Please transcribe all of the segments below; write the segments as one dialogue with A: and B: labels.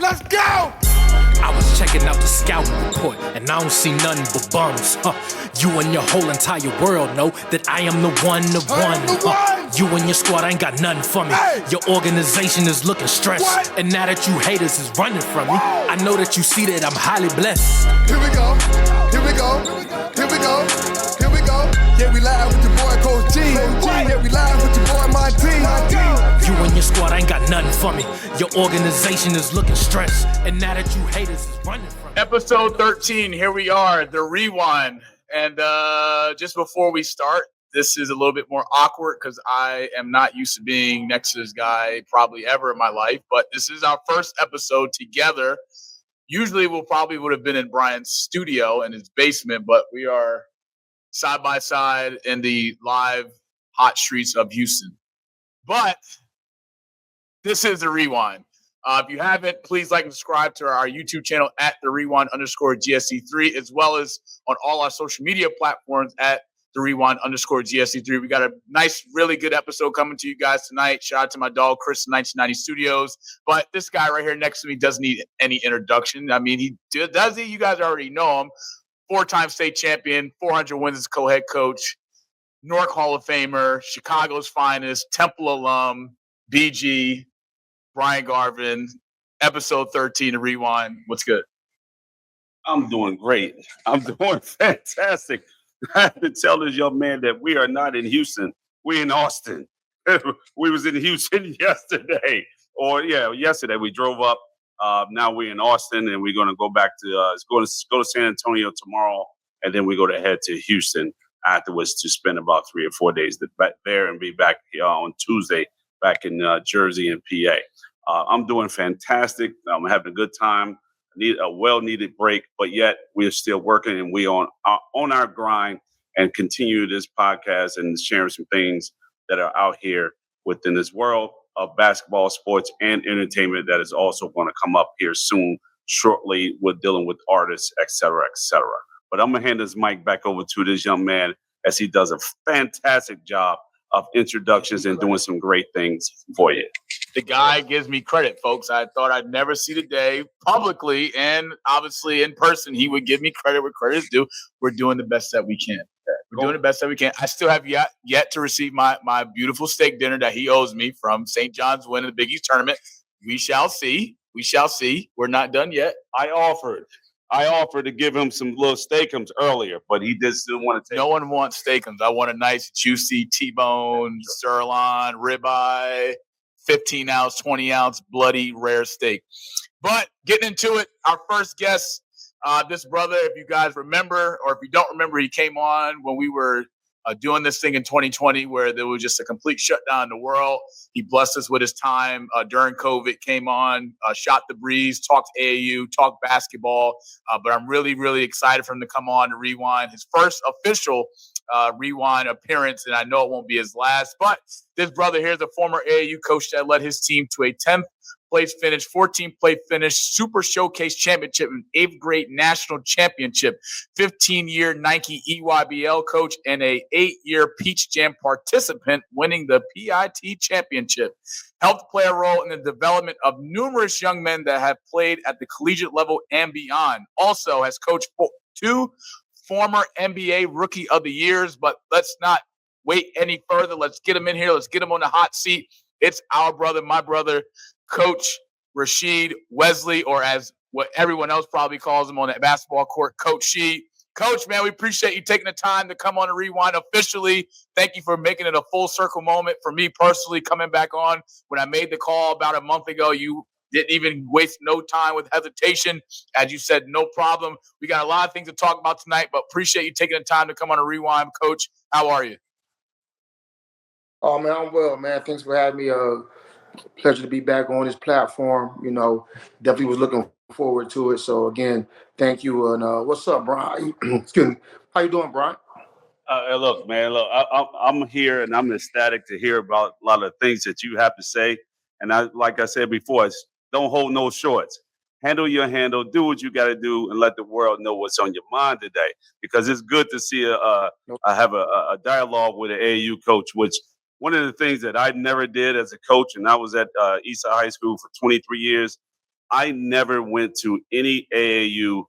A: Let's go!
B: I was checking out the scouting report, and I don't see nothing but bums. You and your whole entire world know that I am the one. You and your squad ain't got nothing for me.
A: Hey.
B: Your organization is looking stressed.
A: What?
B: And now that you haters is running from me, I know that you see that I'm highly blessed.
A: Here we go. Here we go. Here we go. Here we go. Yeah, we live with your boy Coach G. Yeah, we live with your boy Monty.
B: You and your squad ain't got nothing for me. Your organization is looking stressed. And now that you haters is running from me.
C: Episode 13, here we are, the rewind. And just before we start, this is a little bit more awkward because I am not used to being next to this guy probably ever in my life. But this is our first episode together. Usually we would have been in Bryant's studio in his basement, but we are side by side in the live hot streets of Houston. But this is the rewind. If you haven't, please like and subscribe to our YouTube channel at the rewind_GSC3, as well as on all our social media platforms at the rewind_GSC3. We got a nice, really good episode coming to you guys tonight. Shout out to my dog, Chris, in 1990 Studios. But this guy right here next to me doesn't need any introduction. I mean, he does he? You guys already know him. 4-time state champion, 400 wins as co-head coach, Newark Hall of Famer, Chicago's finest, Temple alum, BG, Bryant Garvin, episode 13 to Rewind. What's good?
D: I'm doing great. I'm doing fantastic. I have to tell this young man that we are not in Houston. We're in Austin. We was in Houston yesterday. Yesterday we drove up. Now we're in Austin, and we're going to go back to go to San Antonio tomorrow, and then we're going to head to Houston afterwards to spend about 3 or 4 days there and be back here on Tuesday back in Jersey and PA. I'm doing fantastic. I'm having a good time. Need a well-needed break, but yet we're still working, and we on our grind and continue this podcast and sharing some things that are out here within this world of basketball, sports, and entertainment that is also going to come up here soon, shortly. We're dealing with artists, et cetera, et cetera. But I'm going to hand this mic back over to this young man as he does a fantastic job of introductions and doing some great things for you.
C: The guy gives me credit, folks. I thought I'd never see the day publicly and obviously in person. He would give me credit where credit is due. We're doing the best that we can. We're doing the best that we can. I still have yet to receive my beautiful steak dinner that he owes me from St. John's win in the Big East tournament. We shall see. We shall see. We're not done yet.
D: I offered to give him some little steakums earlier, but he just didn't want to take.
C: No one wants steakums. I want a nice, juicy T-bone, sirloin, ribeye, 15-ounce, 20-ounce, bloody, rare steak. But getting into it, our first guest, this brother, if you guys remember, or if you don't remember, he came on when we were doing this thing in 2020 where there was just a complete shutdown in the world. He blessed us with his time during COVID, came on, shot the breeze, talked AAU, talked basketball. But I'm really, really excited for him to come on to Rewind. His first official Rewind appearance, and I know it won't be his last. But this brother here is a former AAU coach that led his team to a 10th place finish, 14th place finish, Super Showcase Championship, and 8th grade National Championship, 15-year Nike EYBL coach, and a 8-year Peach Jam participant, winning the PIT Championship. Helped play a role in the development of numerous young men that have played at the collegiate level and beyond. Also has coached 2 former NBA Rookie of the Years, but let's not wait any further. Let's get him in here. Let's get him on the hot seat. It's our brother, my brother, Coach Rasheed Wesley, or as what everyone else probably calls him on that basketball court, Coach Sheed. Coach, man, we appreciate you taking the time to come on the Rewind officially. Thank you for making it a full circle moment for me personally coming back on. When I made the call about a month ago, you didn't even waste no time with hesitation. As you said, no problem. We got a lot of things to talk about tonight, but appreciate you taking the time to come on a Rewind. Coach, how are you?
E: Oh, man, I'm well, man. Thanks for having me. Pleasure to be back on this platform. You know, definitely was looking forward to it. So, again, thank you. And what's up, Brian? Excuse me. How you doing, Brian?
D: Look, man, I'm here, and I'm ecstatic to hear about a lot of things that you have to say. And like I said before, don't hold no shorts. Handle your handle, do what you got to do, and let the world know what's on your mind today. Because it's good to see have a dialogue with an AAU coach, which one of the things that I never did as a coach, and I was at Eastside High School for 23 years, I never went to any AAU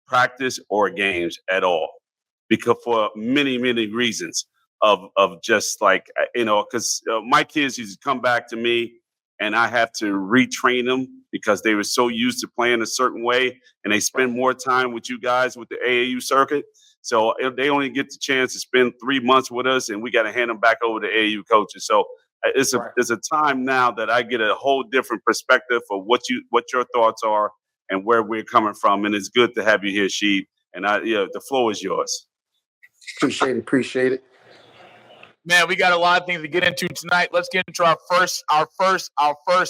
D: practice or games at all because for many, many reasons of just like, because my kids used to come back to me and I have to retrain them because they were so used to playing a certain way and they spend more time with you guys with the AAU circuit. So if they only get the chance to spend 3 months with us and we got to hand them back over to AAU coaches. So it's a time now that I get a whole different perspective of what your thoughts are and where we're coming from. And it's good to have you here, Sheed. And the floor is yours.
E: Appreciate it.
C: Man, we got a lot of things to get into tonight. Let's get into our first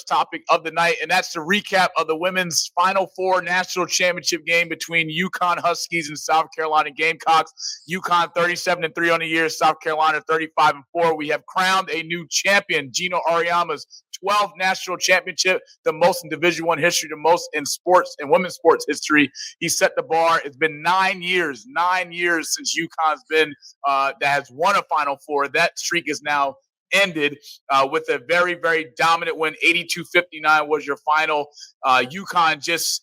C: topic of the night, and that's the recap of the women's Final Four national championship game between UConn Huskies and South Carolina Gamecocks. UConn 37-3 on the year, South Carolina 35-4. We have crowned a new champion, Gino Auriemma's 12th national championship, the most in Division I history, the most in sports and women's sports history. He set the bar. It's been 9 years since UConn's been that has won a Final Four. That streak is now ended with a very, very dominant win. 82-59 was your final. UConn just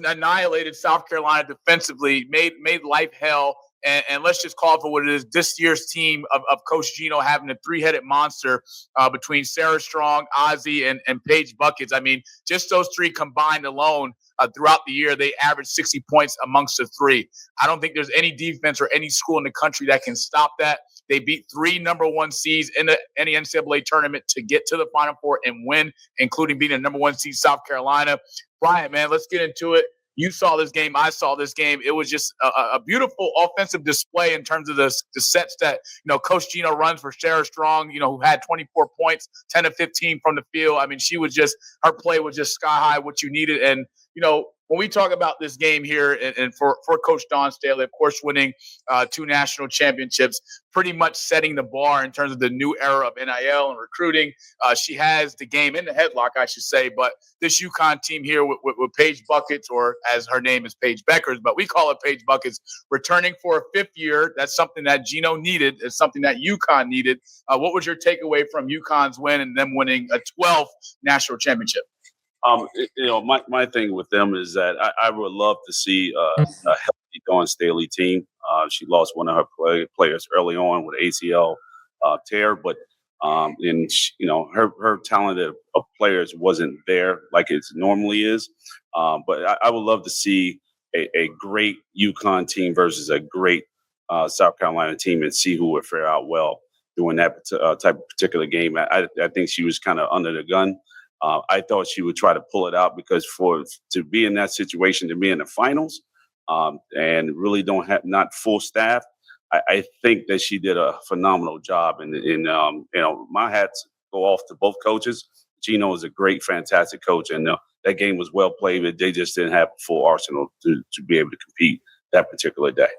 C: annihilated South Carolina defensively, made life hell. And let's just call it for what it is. This year's team of Coach Gino having a three-headed monster between Sarah Strong, Ozzie, and Paige Buckets. I mean, just those three combined alone throughout the year, they averaged 60 points amongst the three. I don't think there's any defense or any school in the country that can stop that. They beat 3 number 1 seeds in the NCAA tournament to get to the Final Four and win, including beating a number 1 seed South Carolina. Bryant, man, let's get into it. You saw this game. I saw this game. It was just a beautiful offensive display in terms of the sets that, Coach Gino runs for Sarah Strong, who had 24 points, 10 of 15 from the field. I mean, her play was just sky high, what you needed. And, when we talk about this game here and for Coach Dawn Staley, of course, winning 2 national championships, pretty much setting the bar in terms of the new era of NIL and recruiting. She has the game in the headlock, I should say, but this UConn team here with Paige Buckets, or as her name is Paige Beckers, but we call it Paige Buckets, returning for a 5th year. That's something that Gino needed. It's something that UConn needed. What was your takeaway from UConn's win and them winning a 12th national championship?
D: My thing with them is that I would love to see a healthy Dawn Staley team. She lost one of her players early on with ACL tear, but her talent of players wasn't there like it normally is. But I would love to see a great UConn team versus a great South Carolina team and see who would fare out well doing that type of particular game. I think she was kind of under the gun. I thought she would try to pull it out because to be in that situation, to be in the finals, and really not full staff, I think that she did a phenomenal job. And my hats go off to both coaches. Gino is a great, fantastic coach, and that game was well played. But they just didn't have a full arsenal to be able to compete that particular day.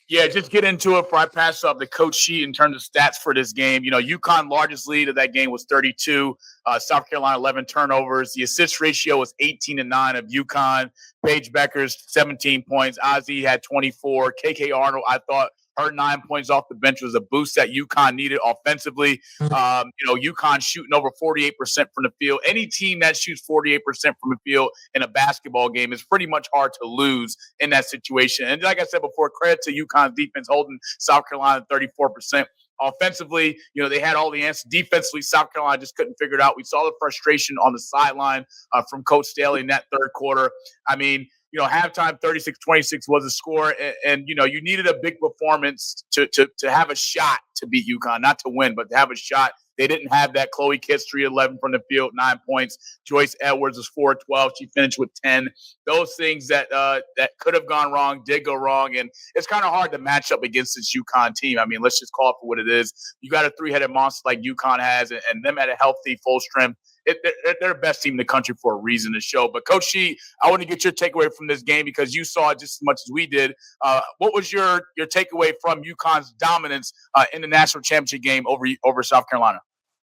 C: Yeah, just get into it before I pass up the coach sheet in terms of stats for this game. UConn largest lead of that game was 32. South Carolina 11 turnovers. The assist ratio was 18-9 of UConn. Paige Beckers 17 points. Ozzie had 24. KK Arnold, I thought her 9 points off the bench was a boost that UConn needed offensively. UConn shooting over 48% from the field. Any team that shoots 48% from the field in a basketball game is pretty much hard to lose in that situation. And like I said before, credit to UConn's defense holding South Carolina 34%. Offensively, they had all the answers. Defensively, South Carolina just couldn't figure it out. We saw the frustration on the sideline from Coach Staley in that third quarter. I mean, halftime 36-26 was the score, and you needed a big performance to have a shot to beat UConn, not to win, but to have a shot. They didn't have that. Chloe Kitts 3-11 from the field, 9 points. Joyce Edwards was 4-12. She finished with 10. Those things that could have gone wrong did go wrong, and it's kind of hard to match up against this UConn team. I mean, let's just call it for what it is. You got a 3-headed monster like UConn has, and them at a healthy, full strength. They're the best team in the country for a reason to show. But Coach Shee, I want to get your takeaway from this game because you saw it just as much as we did. What was your takeaway from UConn's dominance in the national championship game over South Carolina?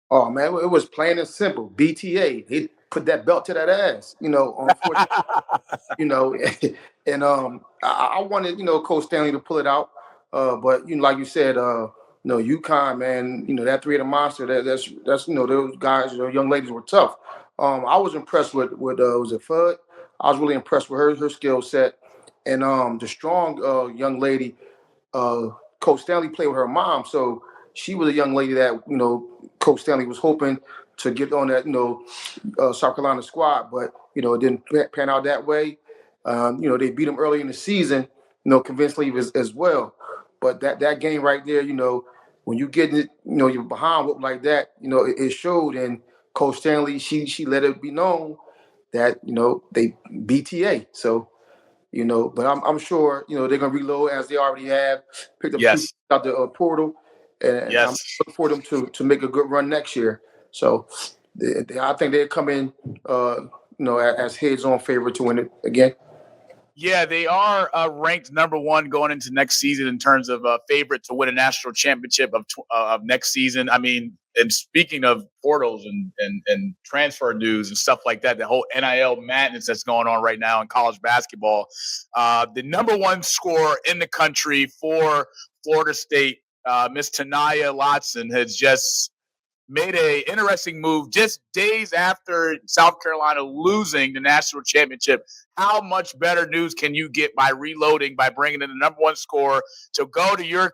E: Oh man, it was plain and simple. BTA, he put that belt to that ass. Unfortunately, and I wanted Coach Stanley to pull it out, but like you said, UConn, man, that 3-headed monster. That's those guys, young ladies were tough. I was impressed with was it Fudd? I was really impressed with her skill set, and the strong young lady, uh, Coach Stanley played with her mom, so she was a young lady that Coach Stanley was hoping to get on that South Carolina squad, but it didn't pan out that way. They beat them early in the season, convincingly as well. But that game right there, when you get it, you're behind whoop like that, it showed. And Coach Stanley, she let it be known that they BTA. So but I'm sure they're gonna reload as they already have picked up two
C: Yes.
E: out the portal, and I'm
C: Yes.
E: looking for them to make a good run next year. So I think they come in, as heads-on favorite to win it again.
C: Yeah, they are ranked number one going into next season in terms of favorite to win a national championship of next season. I mean, and speaking of portals and transfer news and stuff like that, the whole NIL madness that's going on right now in college basketball, the number one scorer in the country for Florida State, Miss Tanaya Lotson, has just made a interesting move just days after South Carolina losing the national championship. How much better news can you get by reloading, by bringing in the number one scorer to go to your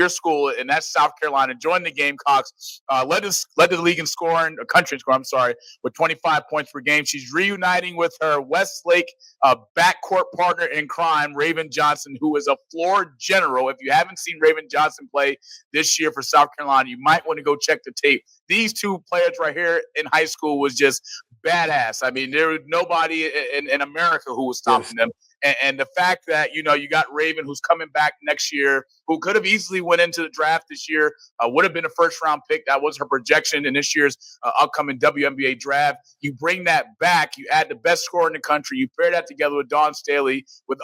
C: school, and that's South Carolina? Join the Gamecocks. Led the league in scoring, country in scoring, I'm sorry, with 25 points per game. She's reuniting with her Westlake backcourt partner in crime, Raven Johnson, who is a floor general. If you haven't seen Raven Johnson play this year for South Carolina, you might want to go check the tape. These two players right here in high school was just badass. I mean, there was nobody in America who was stopping them. And the fact that, you got Raven, who's coming back next year, who could have easily went into the draft this year, would have been a first-round pick. That was her projection in this year's upcoming WNBA draft. You bring that back. You add the best scorer in the country. You pair that together with Dawn Staley, with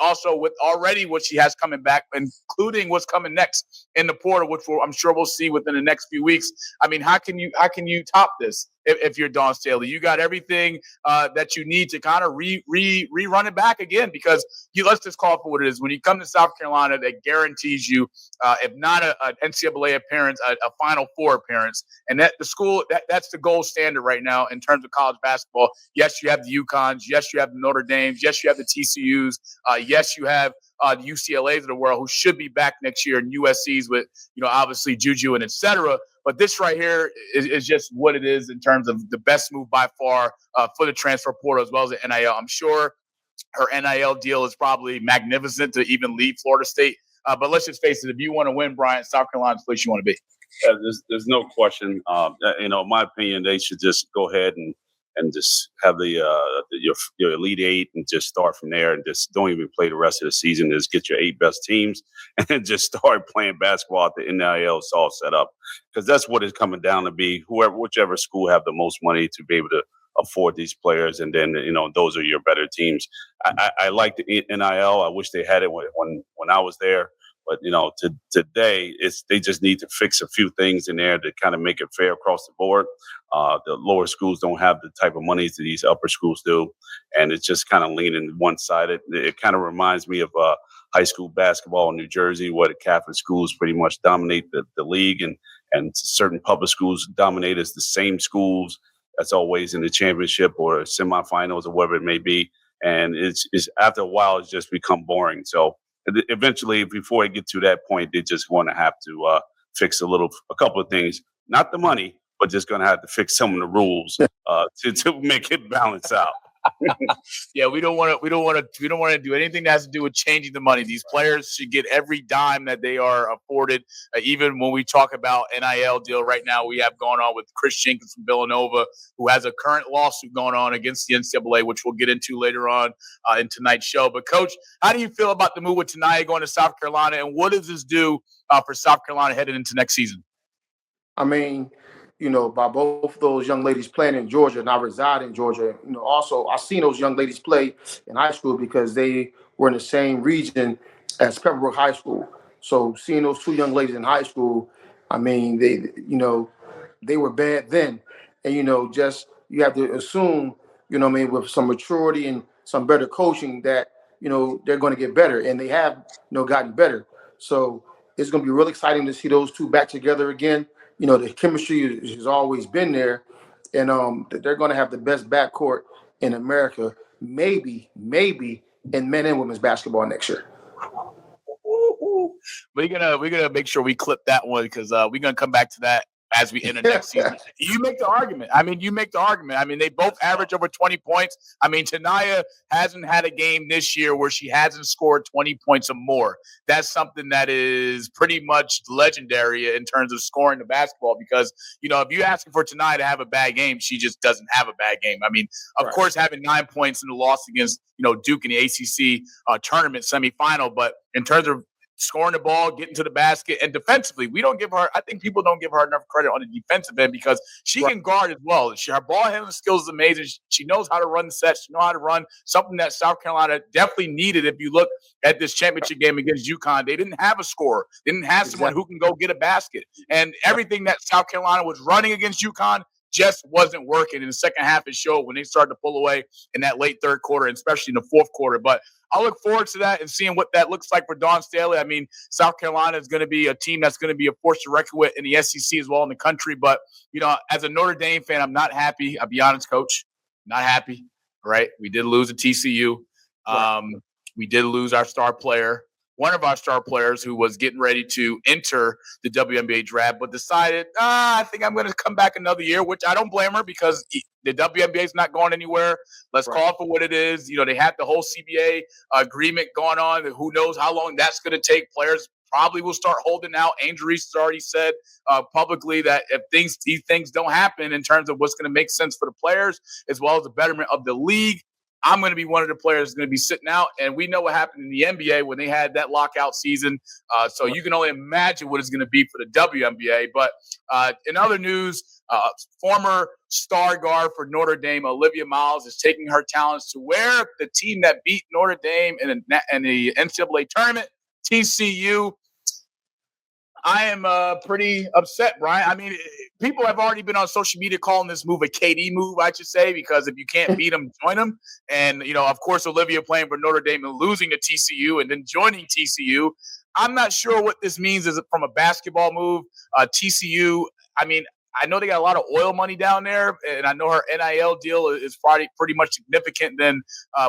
C: already what she has coming back, including what's coming next in the portal, which I'm sure we'll see within the next few weeks. I mean, how can you top this? If you're Dawn Staley, you got everything that you need to kind of rerun it back again, because let's just call it for what it is. When you come to South Carolina, that guarantees you, if not an NCAA appearance, a Final Four appearance, and that the school that's the gold standard right now in terms of college basketball. Yes, you have the UConns. Yes, you have the Notre Dames. Yes, you have the TCUs. Yes, you have the UCLAs of the world, who should be back next year, and USC's with obviously Juju and etc. But this right here is just what it is in terms of the best move by far for the transfer portal as well as the NIL. I'm sure her NIL deal is probably magnificent to even leave Florida State. But let's just face it, if you want to win, Bryant, South Carolina's the place you want to be.
D: There's no question. In my opinion, they should just go ahead and just have your Elite Eight and just start from there, and just don't even play the rest of the season. Just get your 8 best teams and just start playing basketball at the NIL. It's all set up, because that's what it's coming down to be. Whichever school have the most money to be able to afford these players, and then those are your better teams. I like the NIL. I wish they had it when I was there. But today they just need to fix a few things in there to kind of make it fair across the board. The lower schools don't have the type of money that these upper schools do, and it's just kind of leaning one-sided. It kind of reminds me of high school basketball in New Jersey, where the Catholic schools pretty much dominate the league, and certain public schools dominate as the same schools that's always in the championship or semifinals or whatever it may be. And it's after a while, it's just become boring. So eventually, before they get to that point, they just want to have to fix a couple of things. Not the money, but just going to have to fix some of the rules to make it balance out.
C: Yeah, we don't want to do anything that has to do with changing the money. These players should get every dime that they are afforded. Even when we talk about NIL deal right now, we have going on with Chris Jenkins from Villanova, who has a current lawsuit going on against the NCAA, which we'll get into later on in tonight's show. But Coach, how do you feel about the move with Tanaya going to South Carolina, and what does this do for South Carolina headed into next season?
E: I mean, by both of those young ladies playing in Georgia, and I reside in Georgia. Also, I've seen those young ladies play in high school because they were in the same region as Pembroke High School. So seeing those two young ladies in high school, I mean, they were bad then. And, just you have to assume, with some maturity and some better coaching that, they're going to get better. And they have, gotten better. So it's going to be really exciting to see those two back together again. The chemistry has always been there, and they're going to have the best backcourt in America, maybe in men and women's basketball next year.
C: We're gonna make sure we clip that one because we're gonna come back to that as we enter next season. You make the argument. I mean, they both average over 20 points. I mean, Tanaya hasn't had a game this year where she hasn't scored 20 points or more. That's something that is pretty much legendary in terms of scoring the basketball because, you know, if you're asking for Tanaya to have a bad game, she just doesn't have a bad game. I mean, of course, having 9 points in the loss against, you know, Duke in the ACC tournament semifinal, but in terms of scoring the ball, getting to the basket, and defensively, I think people don't give her enough credit on the defensive end because she can guard as well. Her ball handling skills is amazing. She knows how to run the sets. She knows how to run, something that South Carolina definitely needed. If you look at this championship game against UConn, they didn't have a scorer. They didn't have someone who can go get a basket. And everything that South Carolina was running against UConn just wasn't working. In the second half, it showed when they started to pull away in that late third quarter, and especially in the fourth quarter. But I look forward to that and seeing what that looks like for Dawn Staley. I mean, South Carolina is going to be a team that's going to be a force to reckon with in the SEC as well in the country. But, you know, as a Notre Dame fan, I'm not happy. I'll be honest, Coach. Not happy, right? We did lose to TCU. We did lose our star player, one of our star players who was getting ready to enter the WNBA draft, but decided, I think I'm going to come back another year, which I don't blame her because the WNBA is not going anywhere. Let's call it for what it is. You know, they had the whole CBA agreement going on. Who knows how long that's going to take. Players probably will start holding out. Angel Reese has already said publicly that if these things don't happen in terms of what's going to make sense for the players as well as the betterment of the league, I'm going to be one of the players going to be sitting out. And we know what happened in the NBA when they had that lockout season. So you can only imagine what it's going to be for the WNBA. But in other news, former star guard for Notre Dame, Olivia Miles, is taking her talents to where the team that beat Notre Dame in the NCAA tournament, TCU. I am pretty upset, Bryant. I mean, people have already been on social media calling this move a KD move, I should say, because if you can't beat them, join them. And, you know, of course, Olivia playing for Notre Dame and losing to TCU and then joining TCU. I'm not sure what this means from a basketball move. TCU, I mean, I know they got a lot of oil money down there, and I know her NIL deal is probably pretty much significant than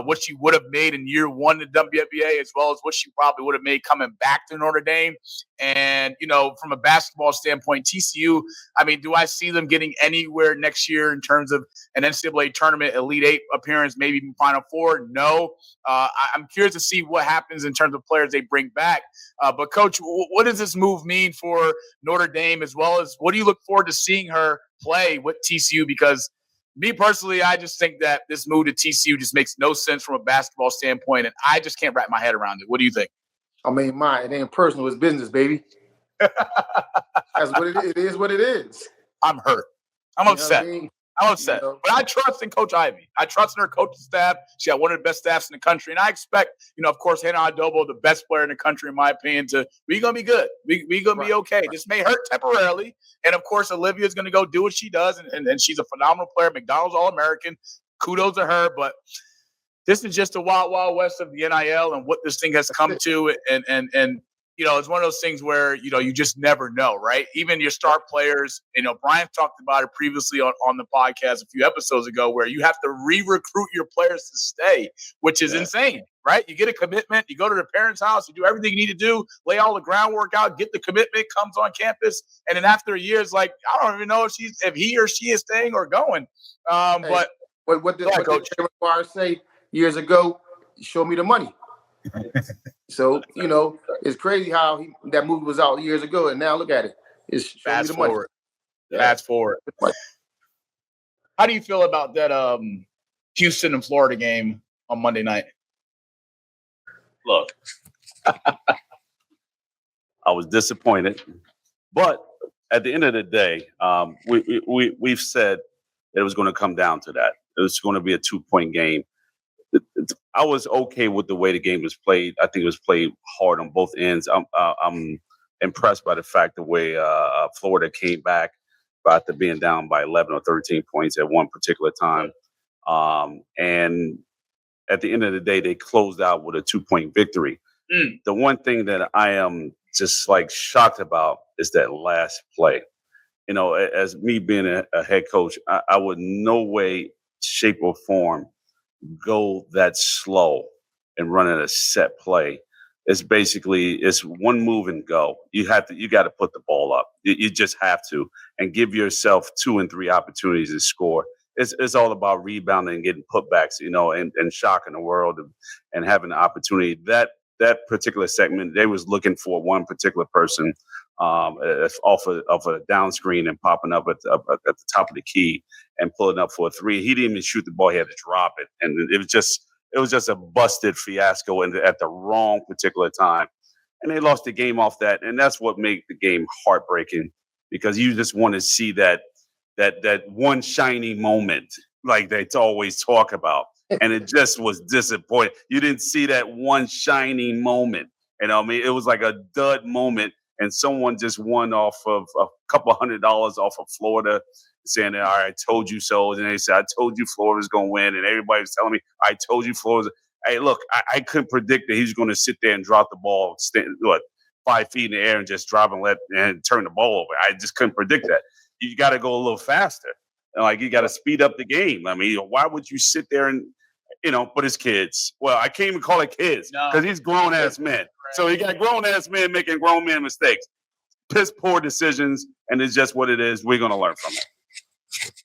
C: what she would have made in year one in the WNBA, as well as what she probably would have made coming back to Notre Dame. And, you know, from a basketball standpoint, TCU, I mean, do I see them getting anywhere next year in terms of an NCAA tournament, Elite Eight appearance, maybe even Final Four? No. I'm curious to see what happens in terms of players they bring back. But, Coach, what does this move mean for Notre Dame, as well as what do you look forward to seeing her play with TCU? Because me personally, I just think that this move to TCU just makes no sense from a basketball standpoint, and I just can't wrap my head around it. What do you think?
E: I mean, it ain't personal, it's business, baby. That's what it is. What it is.
C: I'm hurt. I'm upset. I'm upset.
E: You know?
C: But I trust in Coach Ivy. I trust in her coaching staff. She got one of the best staffs in the country. And I expect, you know, of course, Hannah Adobo, the best player in the country, in my opinion, we're going to be good. We're going to be okay. This may hurt temporarily. And, of course, Olivia's going to go do what she does. And she's a phenomenal player, McDonald's All-American. Kudos to her. But this is just the wild, wild west of the NIL and what this thing has come to. And you know, it's one of those things where, you know, you just never know, right? Even your star players, you know, Bryant talked about it previously on the podcast a few episodes ago, where you have to re-recruit your players to stay, which is insane, right? You get a commitment, you go to the parents' house, you do everything you need to do, lay all the groundwork out, get the commitment, comes on campus, and then after a year, it's like, I don't even know if he or she is staying or going. But
E: what did Jerry Maguire say years ago? Show me the money. So, you know, it's crazy how that movie was out years ago, and now look at it. It's
C: fast forward. Fast forward. How do you feel about that Houston and Florida game on Monday night?
D: Look, I was disappointed, but at the end of the day, we've said it was going to come down to that. It was going to be a 2-point game. I was okay with the way the game was played. I think it was played hard on both ends. I'm impressed by the fact the way Florida came back after being down by 11 or 13 points at one particular time. And at the end of the day, they closed out with a 2-point victory. The one thing that I am just like shocked about is that last play. as me being a head coach, I would no way, shape, or form go that slow and running a set play. It's one move and go. You got to put the ball up. You just have to, and give yourself 2 and 3 opportunities to score. It's all about rebounding and getting putbacks, and shocking the world and having the opportunity. That particular segment, they was looking for one particular person off of a down screen and popping up at the top of the key and pulling up for a 3. He didn't even shoot the ball; he had to drop it, and it was just a busted fiasco at the wrong particular time. And they lost the game off that. And that's what made the game heartbreaking, because you just want to see that one shiny moment like they always talk about. And it just was disappointing. You didn't see that one shiny moment. It was like a dud moment. And someone just won off of a couple $100 off of Florida, saying, all right, I told you so. And they said, I told you Florida's going to win. And everybody was telling me, I told you Florida's. Hey, look, I couldn't predict that he's going to sit there and drop the ball 5 feet in the air and just drop and turn the ball over. I just couldn't predict that. You got to go a little faster. You got to speed up the game. Why would you sit there and, but it's kids. Well, I can't even call it kids because he's grown-ass men. So you got grown-ass men making grown man mistakes. Piss poor decisions, and it's just what it is. We're going to learn from it.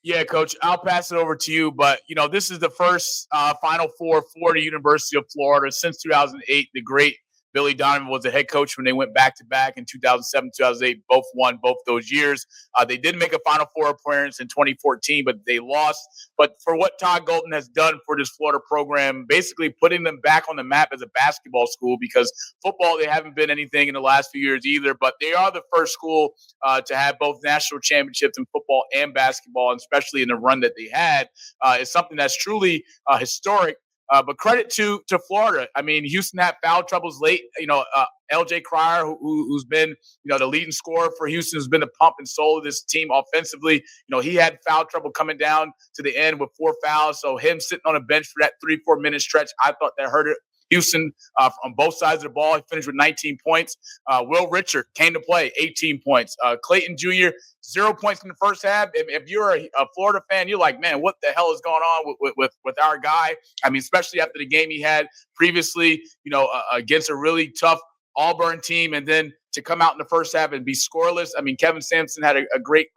C: Yeah, Coach, I'll pass it over to you. But, this is the first Final Four for the University of Florida since 2008. The great Billy Donovan was the head coach when they went back-to-back in 2007, 2008. Both won both those years. They did make a Final Four appearance in 2014, but they lost. But for what Todd Golden has done for this Florida program, basically putting them back on the map as a basketball school, because football, they haven't been anything in the last few years either. But they are the first school to have both national championships in football and basketball, and especially in the run that they had. It's something that's truly historic. But credit to Florida. Houston had foul troubles late. LJ Cryer, who's been, the leading scorer for Houston, has been the pump and soul of this team offensively. He had foul trouble coming down to the end with 4 fouls. So him sitting on a bench for that 3-4 minute stretch, I thought that hurt it. Houston on both sides of the ball. He finished with 19 points. Will Richard came to play, 18 points. Clayton Jr., 0 points in the first half. If you're a Florida fan, you're like, man, what the hell is going on with our guy? Especially after the game he had previously, against a really tough Auburn team, and then to come out in the first half and be scoreless. Kevin Sampson had a great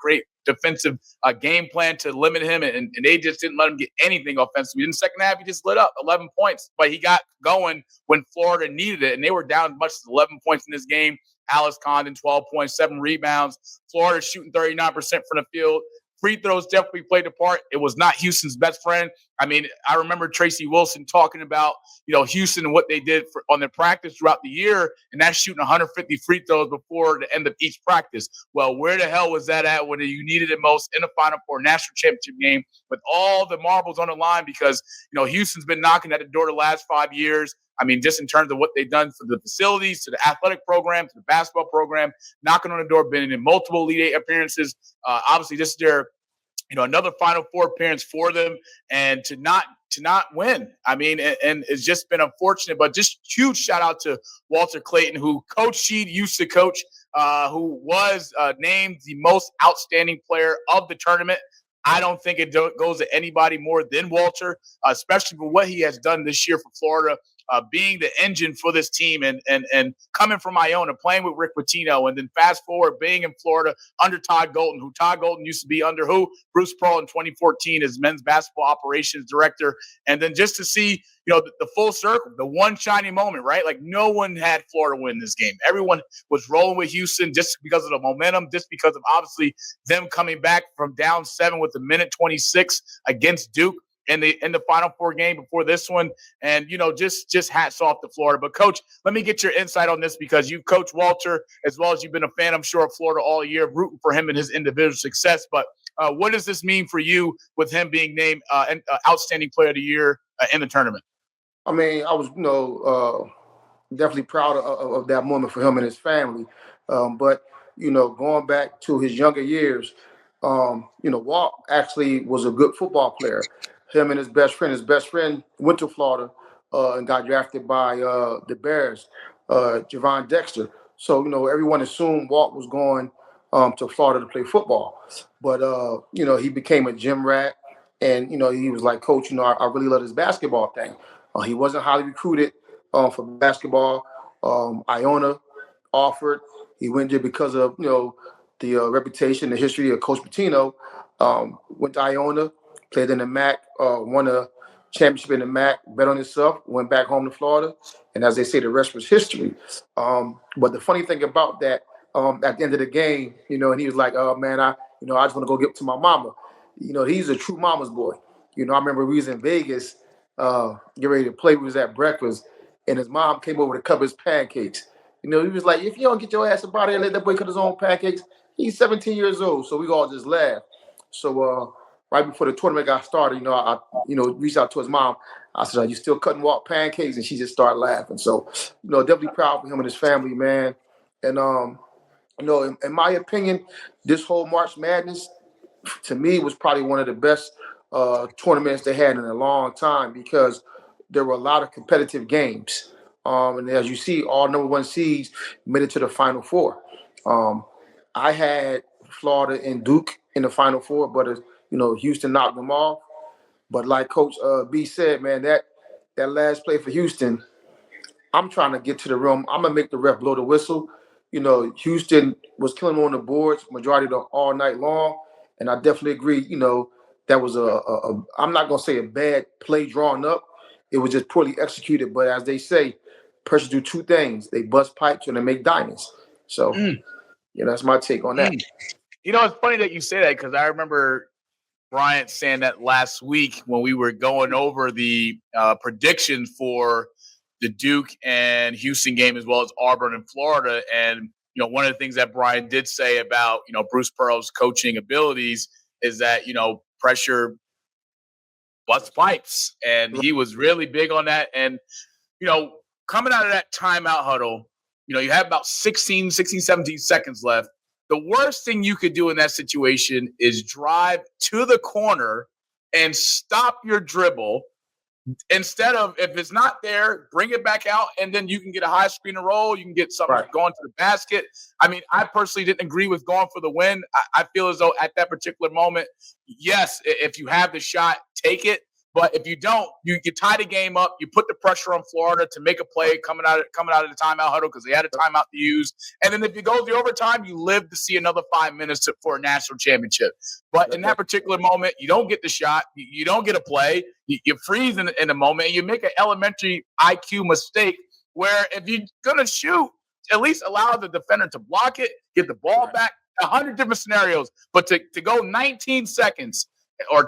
C: defensive game plan to limit him, and they just didn't let him get anything offensively. In the second half, he just lit up 11 points, but he got going when Florida needed it, and they were down as much as 11 points in this game. Alex Condon, 12 points, 7 rebounds. Florida shooting 39% from the field. Free throws definitely played a part. It was not Houston's best friend. I remember Tracy Wilson talking about, Houston and what they did on their practice throughout the year, and that's shooting 150 free throws before the end of each practice. Well, where the hell was that at when you needed it most in the Final Four national championship game with all the marbles on the line? Because, Houston's been knocking at the door the last 5 years. Just in terms of what they've done for the facilities, to the athletic program, to the basketball program, knocking on the door, been in multiple Elite Eight appearances. Obviously, this is their, another Final Four appearance for them, and to not win. And it's just been unfortunate. But just huge shout out to Walter Clayton, who Coach Rasheed used to coach, who was named the most outstanding player of the tournament. I don't think it goes to anybody more than Walter, especially for what he has done this year for Florida. Being the engine for this team and coming from Iona, playing with Rick Pitino, and then fast forward being in Florida under Todd Golden, who Todd Golden used to be under Bruce Pearl in 2014 as men's basketball operations director. And then just to see, the full circle, the one shiny moment, right? Like no one had Florida win this game. Everyone was rolling with Houston just because of the momentum, just because of obviously them coming back from down 7 with a minute 26 against Duke in the Final Four game before this one. And, just hats off to Florida. But, Coach, let me get your insight on this, because you've coached Walter as well as you've been a fan, I'm sure, of Florida all year, rooting for him and his individual success. But what does this mean for you with him being named Outstanding Player of the Year in the tournament?
E: I was, definitely proud of that moment for him and his family. But, going back to his younger years, Walt actually was a good football player. Him and his best friend went to Florida and got drafted by the Bears, Javon Dexter. So, everyone assumed Walt was going to Florida to play football. But he became a gym rat, and he was like, Coach, I really love this basketball thing. He wasn't highly recruited for basketball. Iona offered. He went there because of the reputation, the history of Coach Pitino. Went to Iona, played in the MAC, won a championship in the MAC, bet on himself, went back home to Florida, and as they say, the rest was history. But the funny thing about that, at the end of the game, and he was like, "Oh man, I just want to go get to my mama." He's a true mama's boy. I remember we was in Vegas, getting ready to play. We was at breakfast, and his mom came over to cover his pancakes. He was like, "If you don't get your ass up out of here, let that boy cut his own pancakes." He's 17 years old, so we all just laughed. So right before the tournament got started, I reached out to his mom. I said, "Are you still cutting walk pancakes?" And she just started laughing. So, definitely proud for him and his family, man. And in my opinion, this whole March Madness, to me, was probably one of the best tournaments they had in a long time because there were a lot of competitive games. And as you see, all number one seeds made it to the Final Four. I had Florida and Duke in the Final Four, but Houston knocked them off. But like Coach B said, man, that last play for Houston, I'm trying to get to the rim. I'm gonna make the ref blow the whistle. Houston was killing on the boards majority of all night long, and I definitely agree. That was a I'm not gonna say a bad play drawn up. It was just poorly executed. But as they say, pressure do two things: they bust pipes and they make diamonds. So, that's my take on that.
C: It's funny that you say that because I remember Bryant saying that last week when we were going over the prediction for the Duke and Houston game as well as Auburn and Florida. And, one of the things that Bryant did say about, Bruce Pearl's coaching abilities is that, pressure busts pipes. And he was really big on that. And, coming out of that timeout huddle, you have about 16, 17 seconds left. The worst thing you could do in that situation is drive to the corner and stop your dribble. Instead of, if it's not there, bring it back out, and then you can get a high screen and roll. You can get something going to the basket. I mean, I personally didn't agree with going for the win. I feel as though at that particular moment, yes, if you have the shot, take it. But if you don't, you tie the game up. You put the pressure on Florida to make a play coming out of the timeout huddle because they had a timeout to use. And then if you go to the overtime, you live to see another 5 minutes for a national championship. But in that particular moment, you don't get the shot. You don't get a play. You freeze in a moment, and you make an elementary IQ mistake where if you're going to shoot, at least allow the defender to block it, get the ball back, 100 different scenarios. But to go 19 seconds or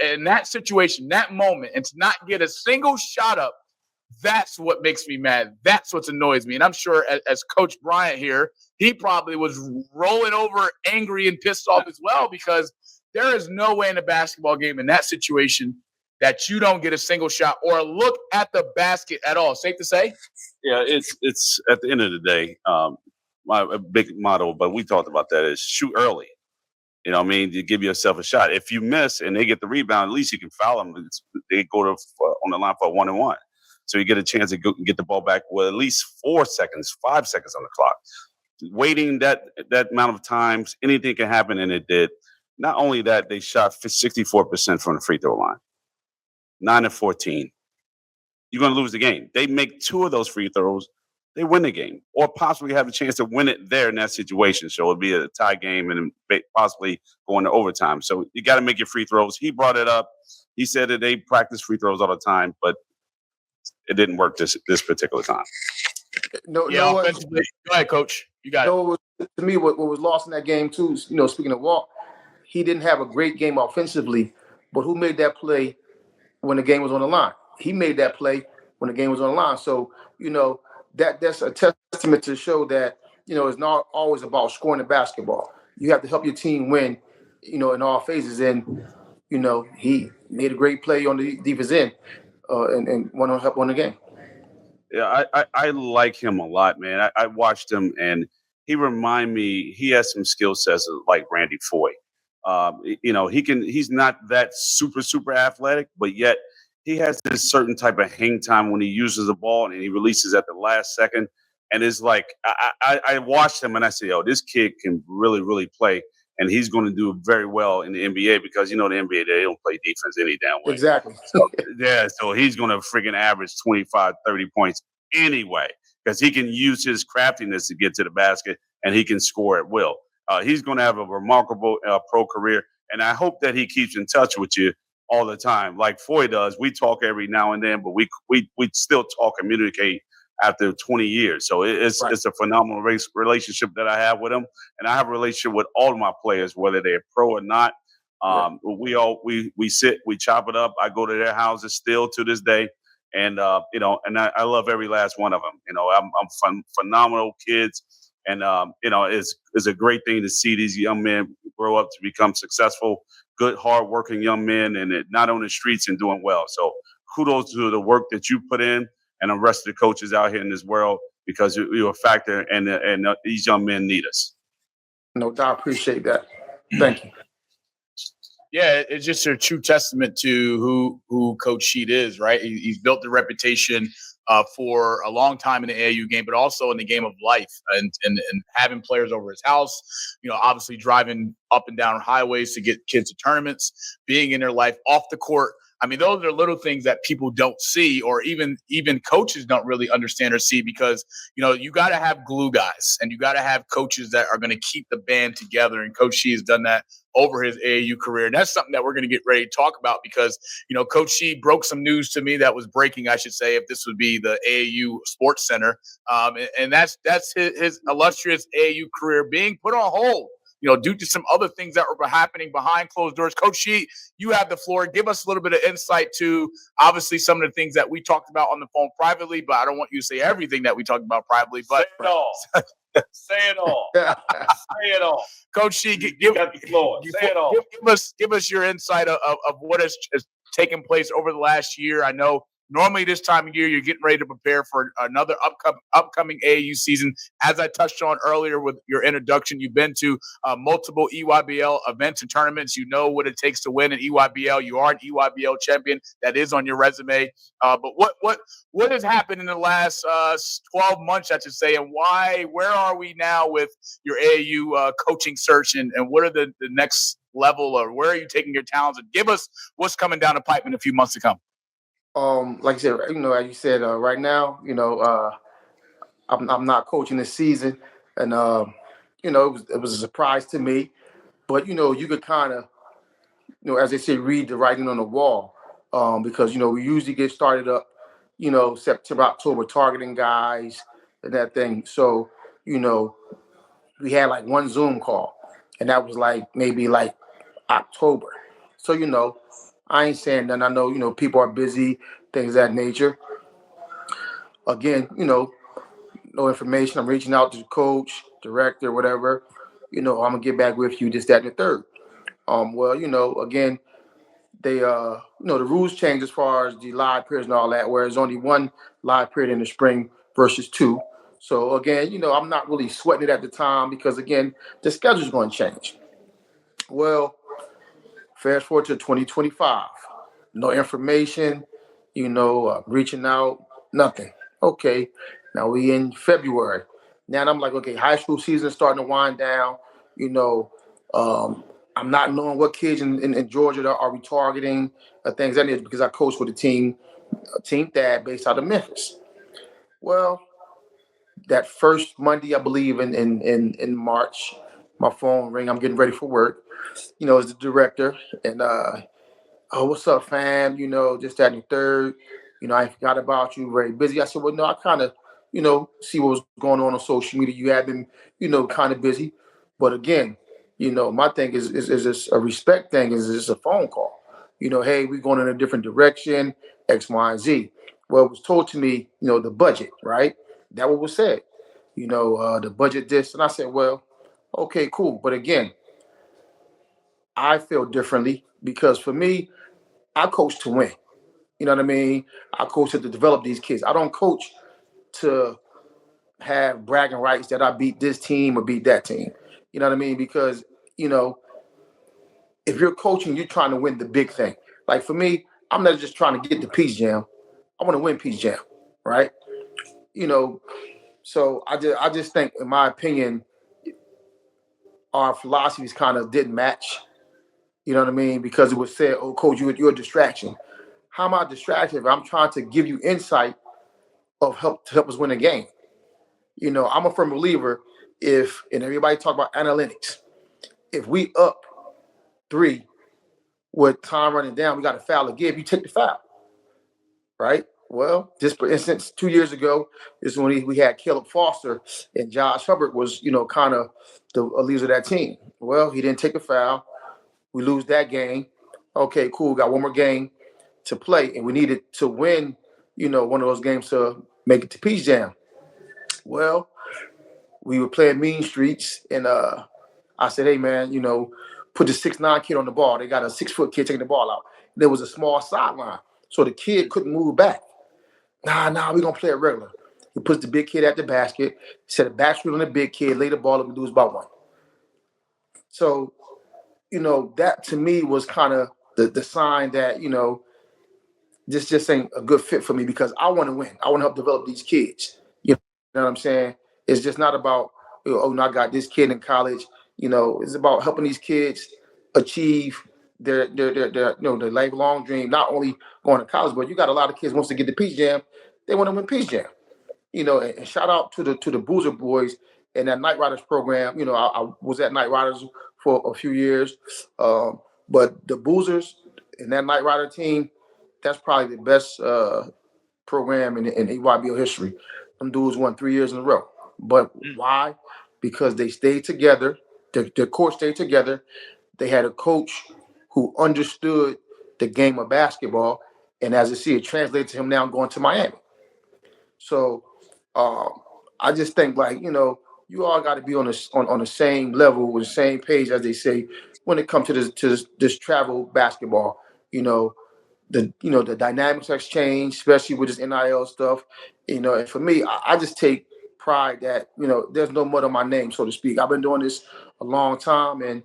C: in that situation, that moment, and to not get a single shot up, that's what makes me mad. That's what annoys me. And I'm sure as Coach Bryant here, he probably was rolling over angry and pissed off as well because there is no way in a basketball game in that situation that you don't get a single shot or look at the basket at all. Safe to say?
D: Yeah, it's at the end of the day, my big motto, but we talked about that, is shoot early. To give yourself a shot. If you miss and they get the rebound, at least you can foul them. They go on the line for a 1-and-1. So you get a chance to get the ball back with at least 4 seconds, 5 seconds on the clock. Waiting that amount of times, anything can happen, and it did. Not only that, they shot 64% from the free throw line. 9 of 14. You're going to lose the game. They make 2 of those free throws, they win the game, or possibly have a chance to win it there in that situation. So it'll be a tie game and possibly going to overtime. So you got to make your free throws. He brought it up. He said that they practice free throws all the time, but it didn't work this particular time.
C: Offensively. Go ahead, Coach. You got
E: it. To me, what was lost in that game too, speaking of Walt, he didn't have a great game offensively, but who made that play when the game was on the line? He made that play when the game was on the line. So, that's a testament to show that, it's not always about scoring the basketball. You have to help your team win, in all phases. And, he made a great play on the defense end and want to help win the game.
D: Yeah, I like him a lot, man. I watched him, and he has some skill sets like Randy Foye. He's not that super athletic, but yet he has this certain type of hang time when he uses the ball and he releases at the last second. And it's like I watched him and I said, "Yo, this kid can really, really play, and he's going to do very well in the NBA because the NBA they don't play defense any damn way."
E: Exactly.
D: So he's going to freaking average 25, 30 points anyway because he can use his craftiness to get to the basket and he can score at will. He's going to have a remarkable pro career, and I hope that he keeps in touch with you all the time, like Foy does. We talk every now and then, but we still talk, communicate after 20 years. So it's a phenomenal relationship that I have with him, and I have a relationship with all of my players, whether they're pro or not. We sit, we chop it up. I go to their houses still to this day, and and I love every last one of them. I'm phenomenal kids. And, it's a great thing to see these young men grow up to become successful, good, hardworking young men, and not on the streets and doing well. So kudos to the work that you put in and the rest of the coaches out here in this world because you're a factor, and these young men need us.
E: No doubt. Appreciate that. Thank you.
C: Yeah, it's just a true testament to who Coach Rasheed is, right? He's built the reputation for a long time in the AAU game, but also in the game of life and having players over his house, obviously driving up and down highways to get kids to tournaments, being in their life off the court. I mean, those are little things that people don't see, or even coaches don't really understand or see, because, you got to have glue guys and you got to have coaches that are going to keep the band together. And Coach Rasheed has done that over his AAU career. And that's something that we're going to get ready to talk about because, Coach Rasheed broke some news to me that was breaking, I should say, if this would be the AAU Sports Center. And that's his illustrious AAU career being put on hold, due to some other things that were happening behind closed doors. Coach Rasheed, you have the floor. Give us a little bit of insight to, obviously, some of the things that we talked about on the phone privately, but I don't want you to say everything that we talked about privately. But
D: say it all. Say it all. Say it all.
C: Coach Rasheed,
D: got the floor. Say it all.
C: Give us your insight of what has taken place over the last year. I know normally this time of year, you're getting ready to prepare for another upcoming AAU season. As I touched on earlier with your introduction, you've been to multiple EYBL events and tournaments. You know what it takes to win an EYBL. You are an EYBL champion. That is on your resume. But what has happened in the last 12 months, I should say, and where are we now with your AAU coaching search, and what are the next level, or where are you taking your talents? And give us what's coming down the pipe in a few months to come.
E: Like I said, as you said, right now, I'm not coaching this season, and it was a surprise to me, but you could kind of, as they say, read the writing on the wall, because we usually get started up, September, October, targeting guys and that thing. So we had like one Zoom call, and that was like maybe like October. So I ain't saying that. I know, people are busy, things of that nature. Again, no information. I'm reaching out to the coach, director, whatever. I'm gonna get back with you, this, that, and the third. Again, they the rules change as far as the live periods and all that, whereas only one live period in the spring versus two. So again, I'm not really sweating it at the time because again, the schedule's going to change. Well, fast forward to 2025. No information, reaching out, nothing. Okay, now we in February. Now I'm like, okay, high school season starting to wind down. I'm not knowing what kids in Georgia are we targeting, things like that, because I coach with a team dad based out of Memphis. Well, that first Monday, I believe in March, my phone ring. I'm getting ready for work. As the director, and oh, what's up, fam? Just that and the third. I forgot about you. Very busy. I said, well, no, I kind of, see what was going on social media. You have been, kind of busy. But again, my thing is just a respect thing. Is just a phone call. Hey, we're going in a different direction. X, Y, and Z. Well, it was told to me, the budget, right? That what was said. The budget this, and I said, well, okay, cool. But again, I feel differently because for me, I coach to win. You know what I mean? I coach to develop these kids. I don't coach to have bragging rights that I beat this team or beat that team. You know what I mean? Because, if you're coaching, you're trying to win the big thing. Like for me, I'm not just trying to get the Peach Jam. I want to win Peach Jam, right? So I just think, in my opinion, our philosophies kind of didn't match. You know what I mean? Because it was said, "Oh, coach, you're a distraction." How am I distracted if I'm trying to give you insight of help to help us win a game? You know, I'm a firm believer and everybody talk about analytics. If we up 3 with time running down, we got a foul to give. You take the foul, right? Well, just for instance, 2 years ago is when we had Caleb Foster and Josh Hubbard was, kind of the leader of that team. Well, he didn't take a foul. We lose that game. Okay, cool. Got one more game to play, and we needed to win, one of those games to make it to Peach Jam. Well, we were playing Mean Streets, and I said, "Hey, man, put the 6'9" kid on the ball." They got a 6-foot kid taking the ball out. There was a small sideline, so the kid couldn't move back. Nah, we're going to play it regular. He puts the big kid at the basket, set a back screen on the big kid, lay the ball up, and lose by 1. So, that to me was kind of the sign that, this just ain't a good fit for me because I want to win. I want to help develop these kids. You know what I'm saying? It's just not about, I got this kid in college. It's about helping these kids achieve their lifelong dream, not only going to college, but you got a lot of kids wants to get the Peach Jam. They want to win Peach Jam. And shout out to the Boozer boys and that Night Riders program. I was at Night Riders for a few years. But the Boozers and that Night Rider team, that's probably the best program in EYBL history. Them dudes won 3 years in a row. But why? Because they stayed together. Their coach stayed together. They had a coach who understood the game of basketball. And as I see, it translated to him now going to Miami. So I just think, you all got to be on the same level, with the same page, as they say, when it comes to this travel basketball. The dynamics has changed, especially with this NIL stuff. And for me, I just take pride that there's no mud on my name, so to speak. I've been doing this a long time, and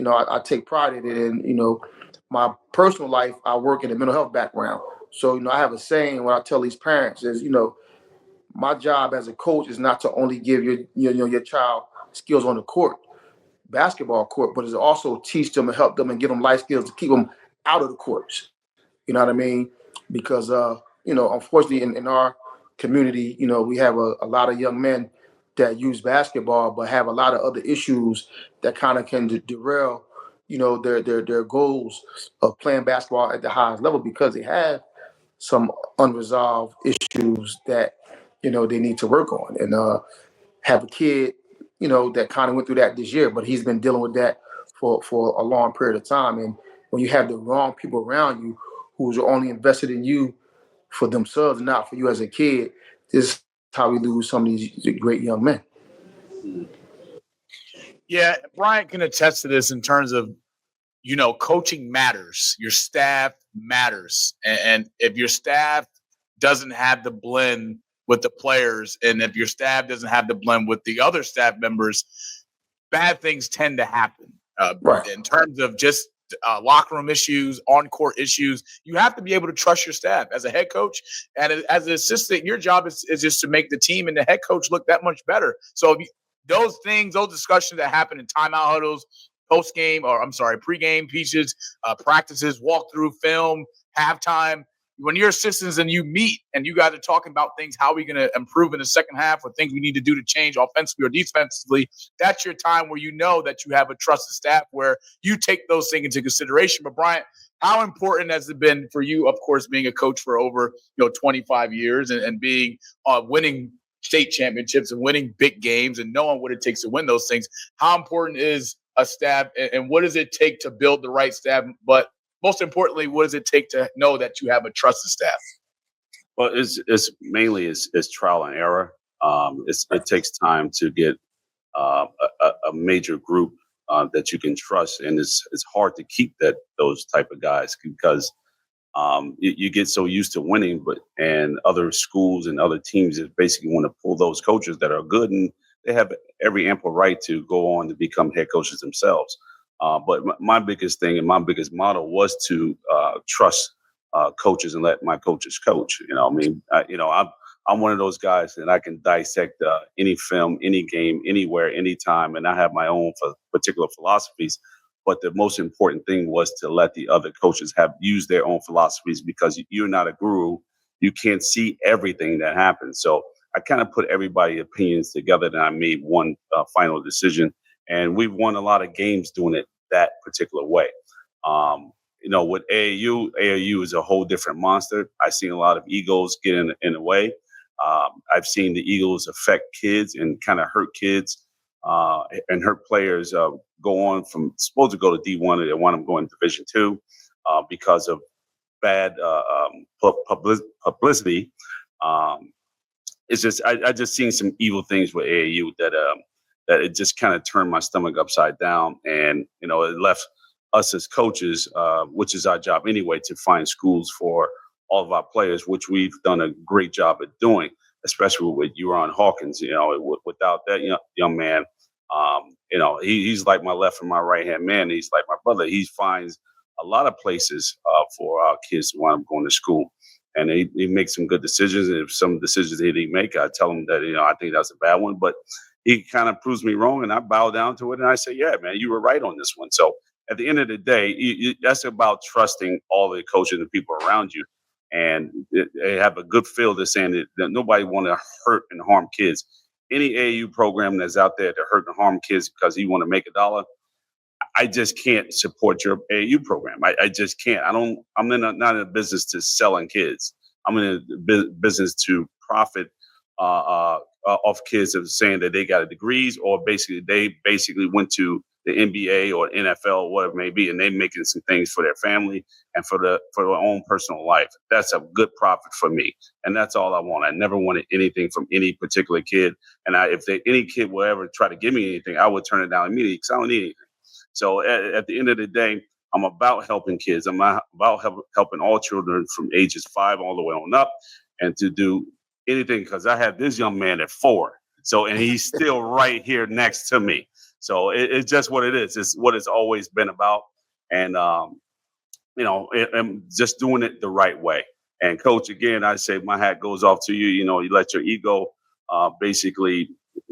E: I take pride in it. And my personal life, I work in a mental health background, so I have a saying when I tell these parents is my job as a coach is not to only give your child skills on the court, basketball court, but it's also teach them and help them and give them life skills to keep them out of the courts. You know what I mean? Because unfortunately in our community, we have a lot of young men that use basketball but have a lot of other issues that kind of can derail their goals of playing basketball at the highest level because they have some unresolved issues that they need to work on. And have a kid that kind of went through that this year, but he's been dealing with that for a long period of time. And when you have the wrong people around you who's only invested in you for themselves, not for you as a kid, this is how we lose some of these great young men.
C: Yeah, Bryant can attest to this in terms of, coaching matters. Your staff matters. And if your staff doesn't have the blend with the players, and if your staff doesn't have the blend with the other staff members, bad things tend to happen.
E: Right.
C: In terms of just locker room issues, on-court issues, you have to be able to trust your staff as a head coach. And as an assistant, your job is just to make the team and the head coach look that much better. So if those discussions that happen in timeout huddles, pregame pieces, practices, walkthrough film, halftime, when you're assistants and you meet and you guys are talking about things, how are we going to improve in the second half, or things we need to do to change offensively or defensively, that's your time where that you have a trusted staff where you take those things into consideration. But Bryant, how important has it been for you, of course, being a coach for over 25 years and being winning state championships and winning big games and knowing what it takes to win those things? How important is a staff, and what does it take to build the right staff? But most importantly, what does it take to know that you have a trusted staff?
D: Well, it's mainly trial and error. It takes time to get a major group that you can trust, and it's hard to keep those type of guys because you get so used to winning, and other schools and other teams just basically want to pull those coaches that are good, and they have every ample right to go on to become head coaches themselves. But my biggest thing and my biggest model was to trust coaches and let my coaches coach. I'm one of those guys that I can dissect any film, any game, anywhere, anytime, and I have my own particular philosophies. But the most important thing was to let the other coaches have used their own philosophies, because you're not a guru. You can't see everything that happens. So I kind of put everybody's opinions together, and I made one final decision. And we've won a lot of games doing it that particular way. With AAU is a whole different monster. I've seen a lot of egos get in the way. I've seen the egos affect kids and kind of hurt kids and hurt players go on from supposed to go to D1, and they want them going to Division II because of bad publicity. It's just I just seen some evil things with AAU that it just kind of turned my stomach upside down, and it left us as coaches, which is our job anyway, to find schools for all of our players, which we've done a great job at doing, especially with Uron Hawkins. Without that young man, he's like my left and my right hand man. He's like my brother. He finds a lot of places for our kids to wind up going to school. And he makes some good decisions. And if some decisions he didn't make, I tell him that, I think that's a bad one. But he kind of proves me wrong, and I bow down to it. And I say, yeah, man, you were right on this one. So at the end of the day, that's about trusting all the coaches and people around you. And they have a good feel to saying that nobody want to hurt and harm kids. Any AAU program that's out there to hurt and harm kids because you want to make $1, I just can't support your AAU program. I just can't. I'm not in a business to selling kids. I'm in a business to profit off kids of saying that they got degrees, or they went to the NBA or NFL, or whatever it may be, and they're making some things for their family and for their own personal life. That's a good profit for me, and that's all I want. I never wanted anything from any particular kid, and if any kid will ever try to give me anything, I would turn it down immediately because I don't need anything. So at the end of the day, I'm about helping kids. I'm about helping all children from ages 5 all the way on up, and to do anything, because I have this young man at 4. So, and he's still right here next to me. So it's just what it is. It's what it's always been about. And, I'm just doing it the right way. And Coach, again, I say my hat goes off to you. You let your ego basically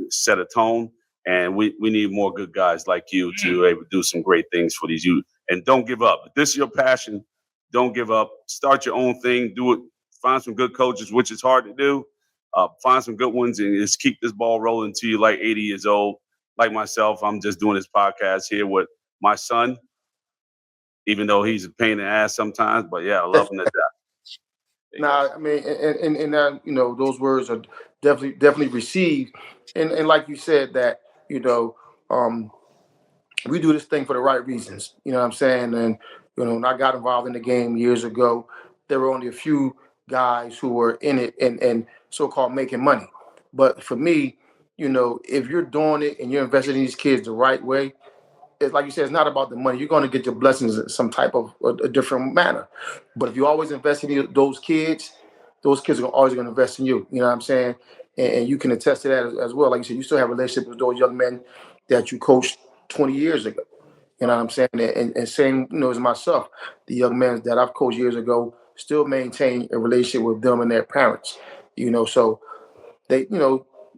D: set a tone. And we need more good guys like you to able to do some great things for these youth. And don't give up. If this is your passion, don't give up. Start your own thing. Do it. Find some good coaches, which is hard to do. Find some good ones and just keep this ball rolling until you're like 80 years old. Like myself, I'm just doing this podcast here with my son, even though he's a pain in the ass sometimes. But yeah, I love him to death.
E: I mean, and those words are definitely received, and like you said that we do this thing for the right reasons. You know what I'm saying? And when I got involved in the game years ago, there were only a few guys who were in it and so-called making money. But for me, if you're doing it and you're investing in these kids the right way, it's like you said, it's not about the money. You're going to get your blessings in some type of a different manner. But if you always invest in those kids are always going to invest in you. You know what I'm saying? And you can attest to that as well. Like you said, you still have a relationship with those young men that you coached 20 years ago. You know what I'm saying? And same, as myself, the young men that I've coached years ago still maintain a relationship with them and their parents. So they,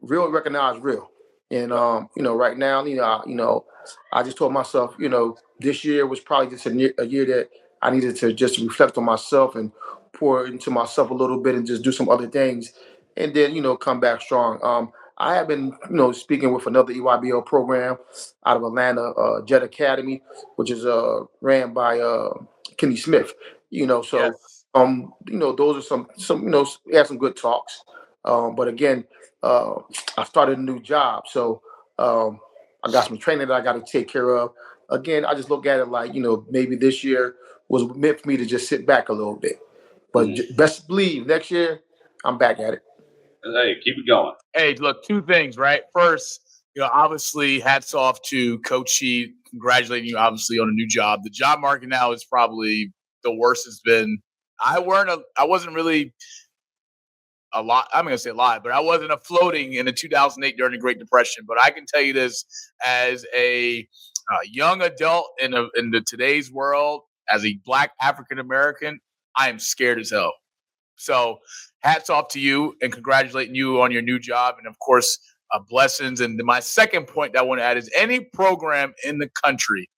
E: real recognize real. And right now, I just told myself, this year was probably just a year that I needed to just reflect on myself and pour into myself a little bit and just do some other things, and then come back strong. I have been speaking with another EYBL program out of Atlanta, Jet Academy, which is ran by Kenny Smith. So
C: Yes.
E: Those are some we had some good talks. But again, I started a new job, so I got some training that I got to take care of. Again, I just look at it like, maybe this year was meant for me to just sit back a little bit. But best believe next year, I'm back at it.
D: Hey, keep it going.
C: Hey, look, 2 things, right? First, obviously, hats off to Coach Rasheed. Congratulating you, obviously, on a new job. The job market now is probably the worst it's been. I wasn't really a lot. I'm going to say a lot, but I wasn't floating in the 2008 during the Great Depression. But I can tell you this, as a young adult in the today's world, as a Black African American, I am scared as hell. So hats off to you and congratulating you on your new job. And of course, blessings. And my second point that I want to add is any program in the country,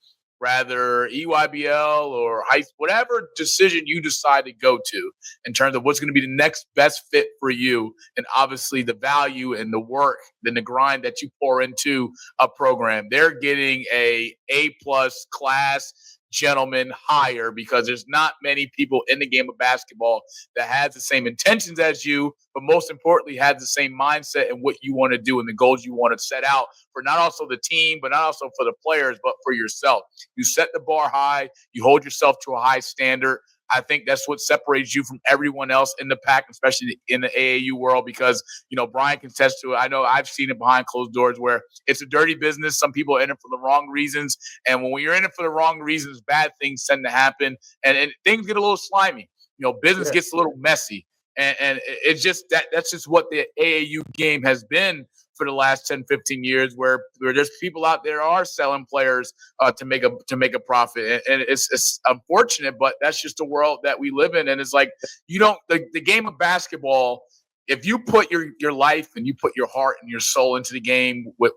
C: rather EYBL or whatever decision you decide to go to in terms of what's going to be the next best fit for you, and obviously the value and the work and the grind that you pour into a program, they're getting A+ class gentleman hire, because there's not many people in the game of basketball that has the same intentions as you, but most importantly has the same mindset and what you want to do and the goals you want to set out for, not also the team, but not also for the players, but for yourself. You set the bar high, you hold yourself to a high standard. I think that's what separates you from everyone else in the pack, especially in the AAU world, because, Bryant can attest to it. I know I've seen it behind closed doors where it's a dirty business. Some people are in it for the wrong reasons. And when you're in it for the wrong reasons, bad things tend to happen and things get a little slimy. Business gets a little messy. And it's just that's just what the AAU game has been for the last 10, 15 years, where there's people out there are selling players to make a profit. And it's unfortunate, but that's just the world that we live in. And it's like, the game of basketball, if you put your life and you put your heart and your soul into the game with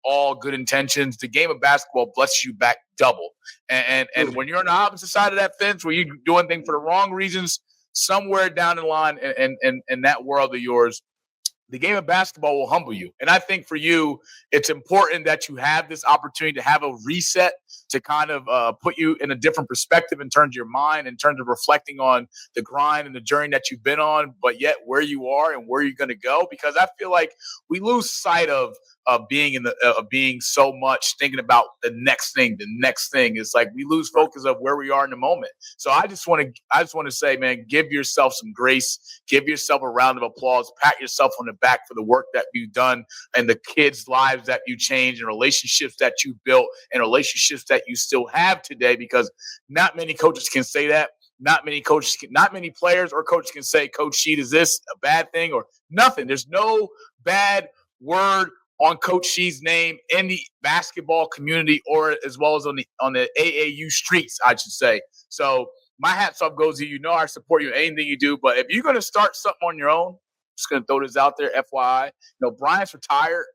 C: all good intentions, the game of basketball blesses you back double. And when you're on the opposite side of that fence, where you're doing things for the wrong reasons, somewhere down the line in that world of yours, the game of basketball will humble you. And I think for you, it's important that you have this opportunity to have a reset, to kind of put you in a different perspective in terms of your mind, in terms of reflecting on the grind and the journey that you've been on, but yet where you are and where you're going to go. Because I feel like we lose sight of being so much thinking about the next thing. It's like we lose focus of where we are in the moment. So I just want to say, man, give yourself some grace, give yourself a round of applause, pat yourself on the back for the work that you've done and the kids' lives that you changed and relationships that you built and relationships that you still have today, because not many coaches can say that. Not many players or coaches can say, Coach Sheed, is this a bad thing or nothing? There's no bad word on Coach Sheed's name in the basketball community, or as well as on the AAU streets, I should say. So my hats off goes to you. I support you in anything you do, but if you're going to start something on your own, just going to throw this out there, FYI. Bryant's retired.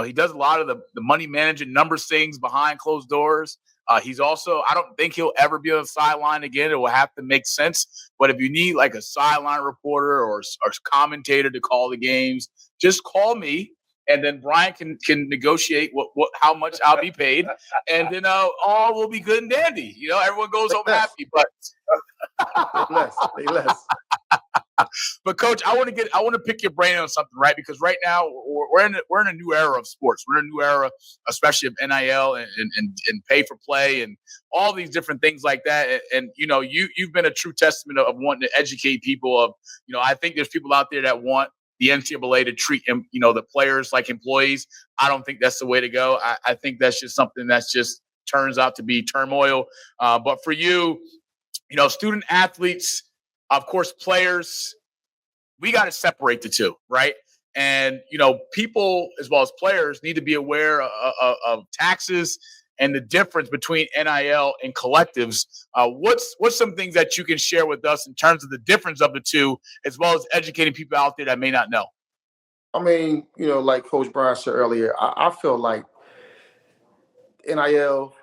C: He does a lot of the money managing numbers things behind closed doors. He's also, I don't think he'll ever be on the sideline again. It will have to make sense. But if you need like a sideline reporter or commentator to call the games, just call me. And then Brian can negotiate how much I'll be paid, and then all will be good and dandy. Everyone goes home happy. But
E: Say less.
C: But Coach, I want to pick your brain on something, right? Because right now we're in a new era of sports. We're in a new era, especially of NIL and pay for play and all these different things like that. And you've been a true testament of wanting to educate people. Of I think there's people out there that want the NCAA to treat the players like employees. I don't think that's the way to go. I think that's just something that's just turns out to be turmoil. But for you, student athletes, of course, players, we got to separate the two, right? And, people as well as players need to be aware of taxes and the difference between NIL and collectives. What's some things that you can share with us in terms of the difference of the two, as well as educating people out there that may not know?
E: I mean, like Coach Bryant said earlier, I feel like NIL,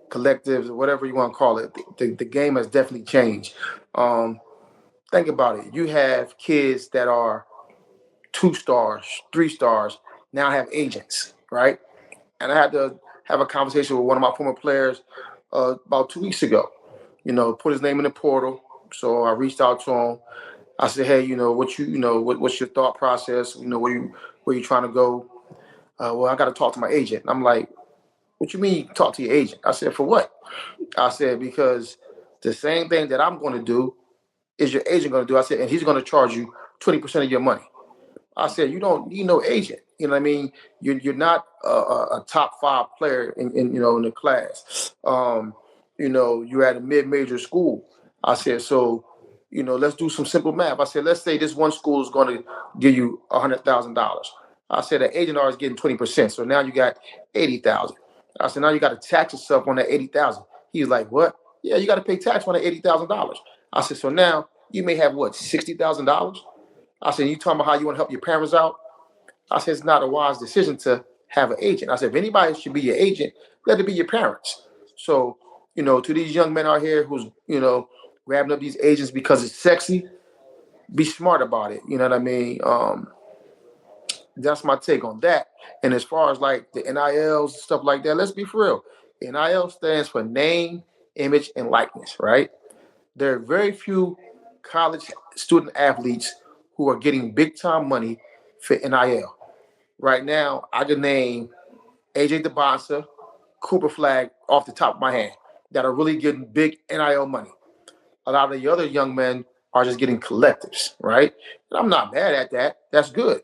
E: collectives, whatever you want to call it, the game has definitely changed. Think about it. You have kids that are 2 stars, 3 stars, now have agents, right? And I had to have a conversation with one of my former players about 2 weeks ago. Put his name in the portal. So I reached out to him. I said, hey, what's your thought process? Where you trying to go? Well, I got to talk to my agent. And I'm like, what you mean talk to your agent? I said, for what? I said, because the same thing that I'm going to do is your agent going to do. I said, and he's going to charge you 20% of your money. I said, you don't need no agent. You know what I mean? You're not a top 5 player in the class. You're at a mid-major school. I said, so, let's do some simple math. I said, let's say this one school is going to give you $100,000. I said, the agent is getting 20%. So now you got $80,000. I said, now you got to tax yourself on that $80,000. He's like, what? Yeah, you got to pay tax on that $80,000. I said, so now you may have what, $60,000. I said, you talking about how you want to help your parents out? I said, it's not a wise decision to have an agent. I said, if anybody should be your agent, let it be your parents. So, to these young men out here who's, grabbing up these agents because it's sexy, be smart about it. You know what I mean? That's my take on that. And as far as like the NILs and stuff like that, let's be for real. NIL stands for name, image, and likeness, right? There are very few college student athletes who are getting big time money for NIL. Right now, I can name AJ DeBonsa, Cooper Flag off the top of my hand that are really getting big NIL money. A lot of the other young men are just getting collectives, right? And I'm not mad at that. That's good.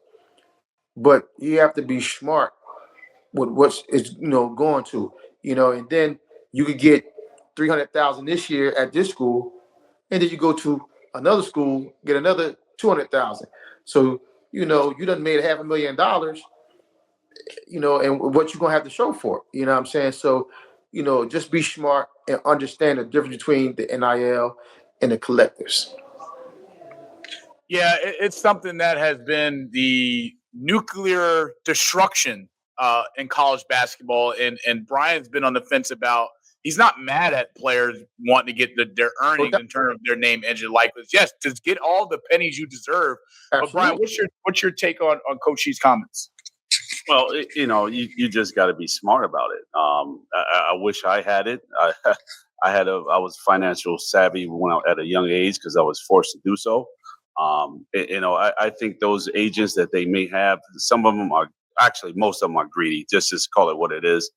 E: But you have to be smart with what's going to, and then you could get 300,000 this year at this school, and then you go to another school, get another 200,000. So you done made $500,000, and what you're gonna have to show for it. You know what I'm saying? So, just be smart and understand the difference between the NIL and the collectives.
C: Yeah, it's something that has been the nuclear destruction in college basketball, and Bryant's been on the fence about. He's not mad at players wanting to get their earnings in terms of their name, engine, likeness. Yes, just get all the pennies you deserve.
E: Absolutely.
C: But Bryant, what's your take on Coach Rasheed's comments?
D: Well, you just got to be smart about it. I wish I had it. I was financial savvy when at a young age because I was forced to do so. I think those agents that they may have, some of them are actually, most of them are greedy. Just call it what it is.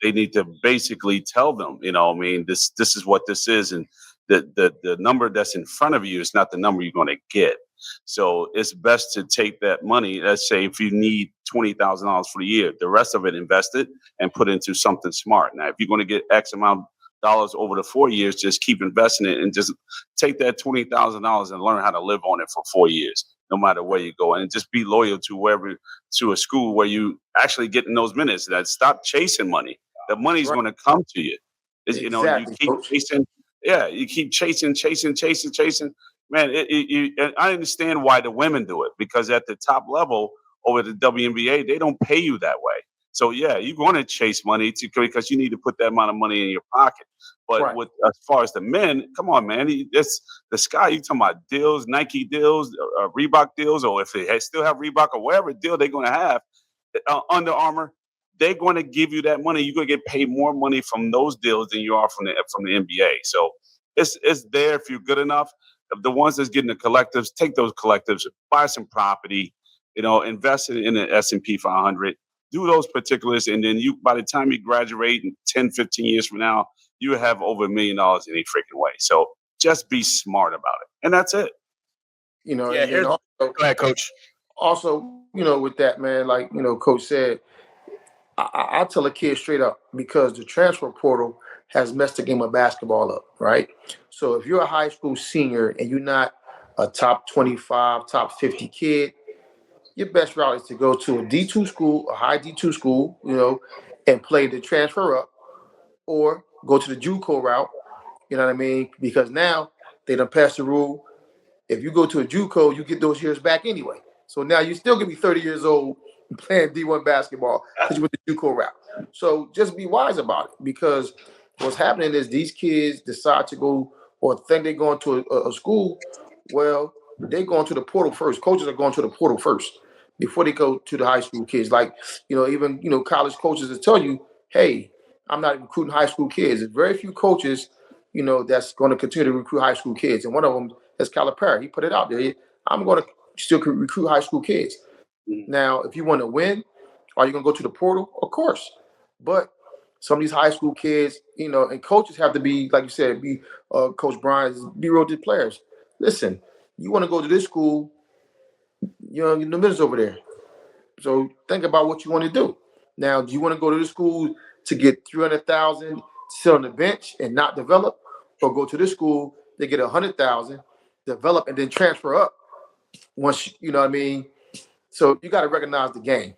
D: They need to basically tell them, this is what this is, and the number that's in front of you is not the number you're going to get. So it's best to take that money. Let's say if you need $20,000 for the year, the rest of it invest it and put into something smart. Now, if you're going to get X amount of dollars over the 4 years, just keep investing it and just take that $20,000 and learn how to live on it for 4 years, no matter where you go, and just be loyal to a school where you actually getting those minutes. That stop chasing money. The money's going to come to you.
E: Exactly,
D: you keep chasing. Yeah, you keep chasing. Man, and I understand why the women do it, because at the top level over the WNBA, they don't pay you that way. So yeah, you're going to chase money because you need to put that amount of money in your pocket. But as far as the men, come on, man, it's the sky. You talking about deals, Nike deals, Reebok deals, or if they still have Reebok or whatever deal they're going to have, Under Armour, they're going to give you that money. You're going to get paid more money from those deals than you are from the NBA. So it's there if you're good enough. The ones that's getting the collectives, take those collectives, buy some property, invest it in the S&P 500, do those particulars, and then by the time you graduate in 10, 15 years from now, you have over $1 million in a freaking way. So just be smart about it. And that's it.
C: Go ahead, Coach.
E: Also, with that, man, like, Coach said, I tell a kid straight up, because the transfer portal has messed the game of basketball up, right? So if you're a high school senior and you're not a top 25, top 50 kid, your best route is to go to a D2 school, a high D2 school, and play the transfer up, or go to the JUCO route, you know what I mean? Because now they done passed the rule. If you go to a JUCO, you get those years back anyway. So now you still gonna be 30 years old playing D1 basketball because you went the JUCO route. So just be wise about it, because what's happening is these kids decide to go or think they're going to a school. Well, they're going to the portal first. Coaches are going to the portal first before they go to the high school kids. Like, even, college coaches will tell you, hey, I'm not recruiting high school kids. There's very few coaches, that's going to continue to recruit high school kids. And one of them is Calipari. He put it out there. I'm going to still recruit high school kids. Now, if you want to win, are you going to go to the portal? Of course. But some of these high school kids, and coaches have to be, like you said, Coach Bryant, be real good players. Listen, you want to go to this school, the minutes over there. So think about what you want to do. Now, do you want to go to the school to get 300,000, sit on the bench and not develop, or go to this school to get 100,000, develop, and then transfer up once, you know what I mean? So you got to recognize the game.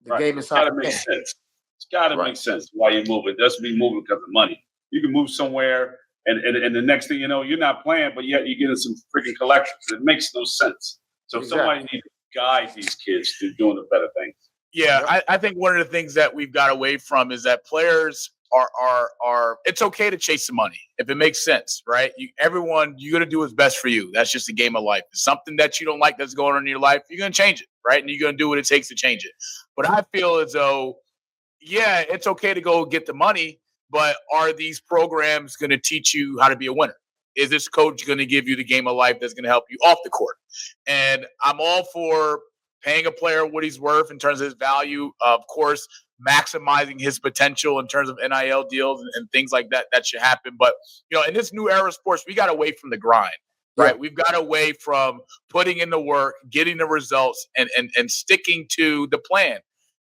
E: The game is
D: got to make sense. It's got to make sense why you move. It doesn't be moving because of money. You can move somewhere And the next thing you know, you're not playing, but yet you're getting some freaking collections. It makes no sense. So somebody needs to guide these kids to doing the better things.
C: Yeah, I think one of the things that we've got away from is that players are it's okay to chase the money if it makes sense, right? You gonna do what's best for you. That's just a game of life. If something that you don't like that's going on in your life, you're gonna change it, right? And you're gonna do what it takes to change it. But I feel as though, yeah, it's okay to go get the money, but are these programs gonna teach you how to be a winner? Is this coach gonna give you the game of life that's gonna help you off the court? And I'm all for paying a player what he's worth in terms of his value. Of course, maximizing his potential in terms of NIL deals and things like that. That should happen. But, in this new era of sports, we got away from the grind, right? We've got away from putting in the work, getting the results, and sticking to the plan.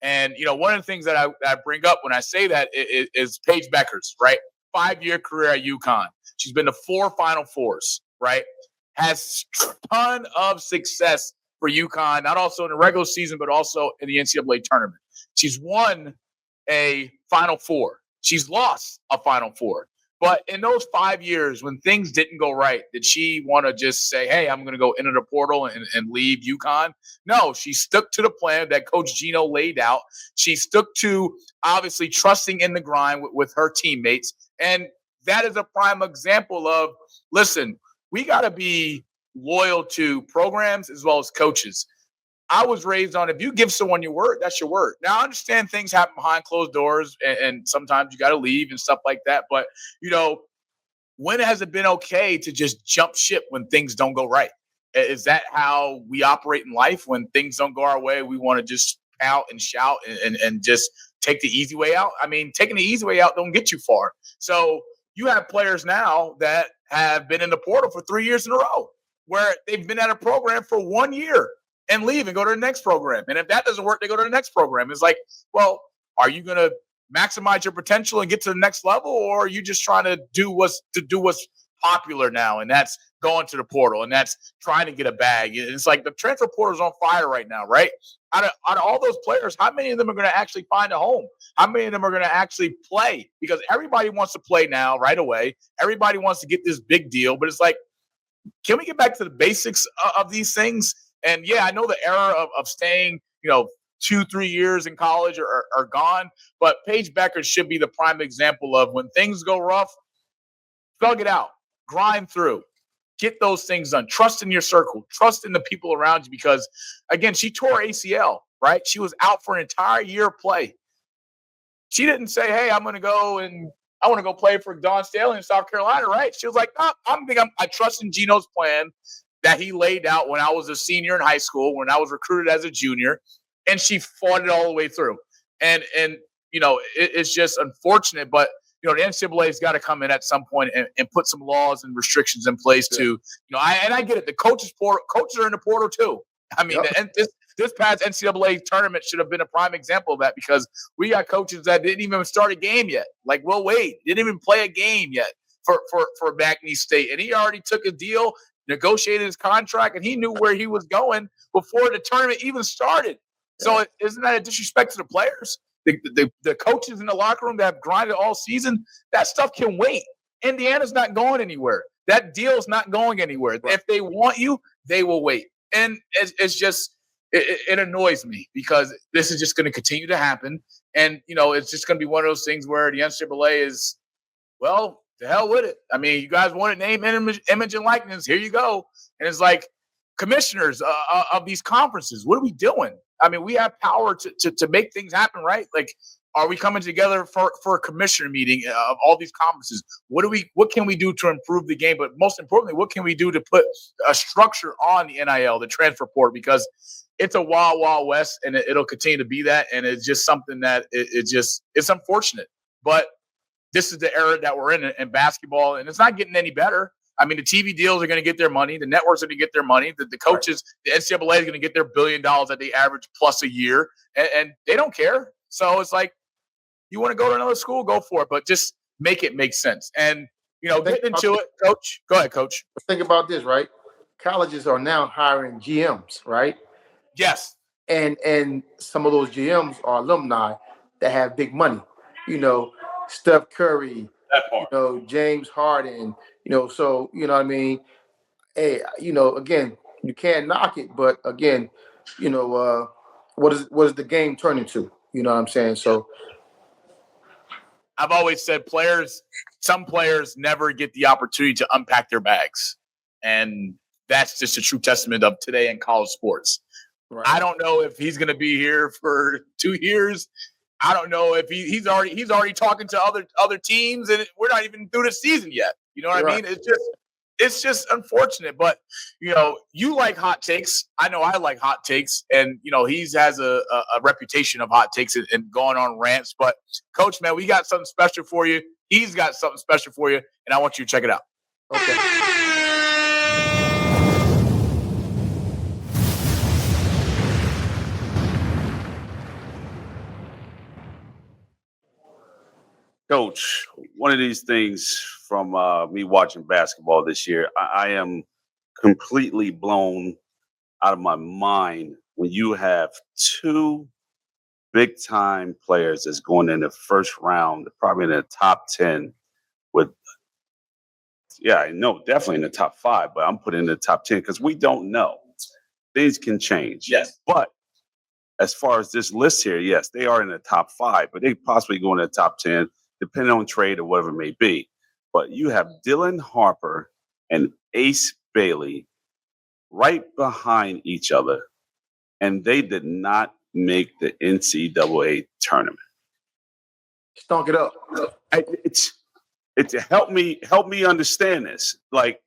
C: And, one of the things that I bring up when I say that is Paige Bueckers, right? 5-year career at UConn. She's been to 4 Final Fours, right? Has a ton of success for UConn, not also in the regular season, but also in the NCAA tournament. She's won a Final Four. She's lost a Final Four. But in those 5 years, when things didn't go right, did she want to just say, hey, I'm going to go into the portal and leave UConn? No, she stuck to the plan that Coach Gino laid out. She stuck to, obviously, trusting in the grind with her teammates. And that is a prime example of, listen, we got to be loyal to programs as well as coaches. I was raised on, if you give someone your word, that's your word. Now, I understand things happen behind closed doors and sometimes you got to leave and stuff like that. But, when has it been okay to just jump ship when things don't go right? Is that how we operate in life? When things don't go our way, we want to just pout and shout and just take the easy way out? I mean, taking the easy way out don't get you far. So you have players now that have been in the portal for 3 years in a row, where they've been at a program for 1 year and leave and go to the next program. And if that doesn't work, they go to the next program. It's like, well, are you going to maximize your potential and get to the next level, or are you just trying to do what's popular now? And that's going to the portal, and that's trying to get a bag. It's like the transfer portal is on fire right now, right? Out of all those players, how many of them are going to actually find a home? How many of them are going to actually play? Because everybody wants to play now, right away. Everybody wants to get this big deal, but it's like, can we get back to the basics of these things? And yeah, I know the era of staying, 2-3 years in college are gone, but Paige Bueckers should be the prime example of when things go rough, thug it out, grind through, get those things done. Trust in your circle, trust in the people around you, because again, she tore ACL, right? She was out for an entire year of play. She didn't say, hey, I want to go play for Don Staley in South Carolina, right? She was like, no, I trust in Gino's plan that he laid out when I was a senior in high school, when I was recruited as a junior, and she fought it all the way through. And it's just unfortunate, but the NCAA's got to come in at some point and put some laws and restrictions in place to, I get it. The coaches are in the portal too. I mean, this past NCAA tournament should have been a prime example of that, because we got coaches that didn't even start a game yet. Like Will Wade didn't even play a game yet for McNeese State. And he already took a deal, negotiated his contract, and he knew where he was going before the tournament even started. So isn't that a disrespect to the players? The coaches in the locker room that have grinded all season, that stuff can wait. Indiana's not going anywhere. That deal's not going anywhere. Right. If they want you, they will wait. And it's just it annoys me, because this is just going to continue to happen. And, it's just going to be one of those things where the NCAA is, well, the hell with it. I mean, you guys wanted name, image, and likeness. Here you go. And it's like, commissioners of these conferences, what are we doing? I mean, we have power to make things happen, right? Like, are we coming together for a commissioner meeting of all these conferences? What can we do to improve the game? But most importantly, what can we do to put a structure on the NIL, the transfer portal? Because it's a wild, wild west, and it'll continue to be that. And it's just something that it's unfortunate. But this is the era that we're in basketball, and it's not getting any better. I mean, the TV deals are going to get their money. The networks are going to get their money. The coaches, the NCAA is going to get their $1 billion that they average plus a year, and they don't care. So it's like, you want to go to another school, go for it, but just make it make sense. And, getting into it, Coach. Go ahead, Coach.
E: Think about this, right? Colleges are now hiring GMs, right?
C: Yes.
E: And some of those GMs are alumni that have big money. Steph Curry,
D: That part.
E: James Harden, so, you know what I mean? Hey, again, you can't knock it, but again, what is the game turning to? You know what I'm saying? So
C: I've always said some players never get the opportunity to unpack their bags. And that's just a true testament of today in college sports.
E: right.
C: I don't know if he's going to be here for 2 years. I don't know if he's already talking to other teams, and we're not even through the season yet. You know what I mean? It's just unfortunate. But you like hot takes. I know I like hot takes, and he has a reputation of hot takes and going on rants. But Coach, man, we got something special for you. He's got something special for you, and I want you to check it out.
E: Okay.
D: Coach, one of these things from me watching basketball this year, I am completely blown out of my mind when you have two big-time players that's going in the first round, probably in the top 10 with, definitely in the top 5, but I'm putting in the top 10 because we don't know. Things can change.
C: Yes.
D: But as far as this list here, yes, they are in the top 5, but they possibly go in the top 10, depending on trade or whatever it may be. But you have Dylan Harper and Ace Bailey right behind each other, and they did not make the NCAA tournament.
E: Stunk it up.
D: It's help me understand this. Like,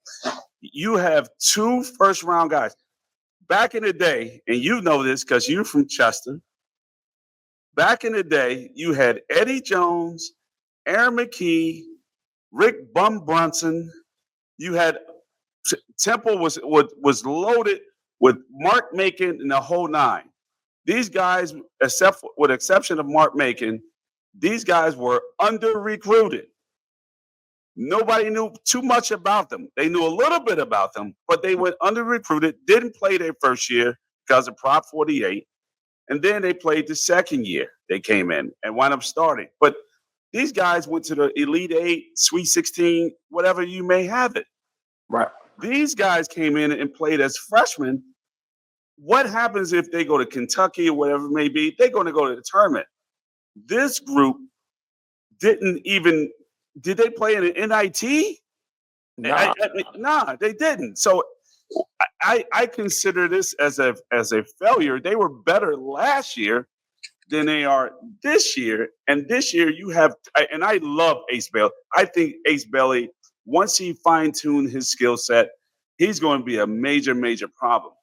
D: you have 2 first-round guys. Back in the day, and you know this because you're from Chester, back in the day, you had Eddie Jones, Aaron McKee, Rick Bum Brunson. You had Temple was loaded with Mark Macon and the whole 9. These guys, with exception of Mark Macon, these guys were under-recruited. Nobody knew too much about them. They knew a little bit about them, but they went under-recruited, didn't play their first year because of Prop 48, and then they played the second year. They came in and wound up starting. But these guys went to the Elite 8, Sweet 16, whatever you may have it.
E: Right.
D: These guys came in and played as freshmen. What happens if they go to Kentucky or whatever it may be? They're going to go to the tournament. This group didn't even – did they play in an NIT?
E: Nah.
D: They didn't. So I consider this as a failure. They were better last year than they are this year. And this year you have – and I love Ace Bailey. I think Ace Bailey, once he fine-tuned his skill set, he's going to be a major, major problem.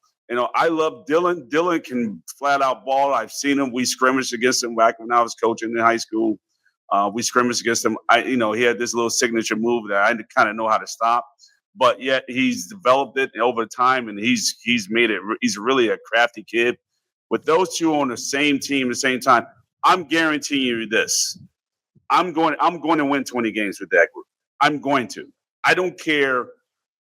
D: I love Dylan. Dylan can flat out ball. I've seen him. We scrimmaged against him back when I was coaching in high school. We scrimmaged against him. He had this little signature move that I kind of know how to stop, but yet he's developed it over time, and he's made it. He's really a crafty kid. With those two on the same team at the same time, I'm guaranteeing you this: I'm going to win 20 games with that group. I'm going to. I don't care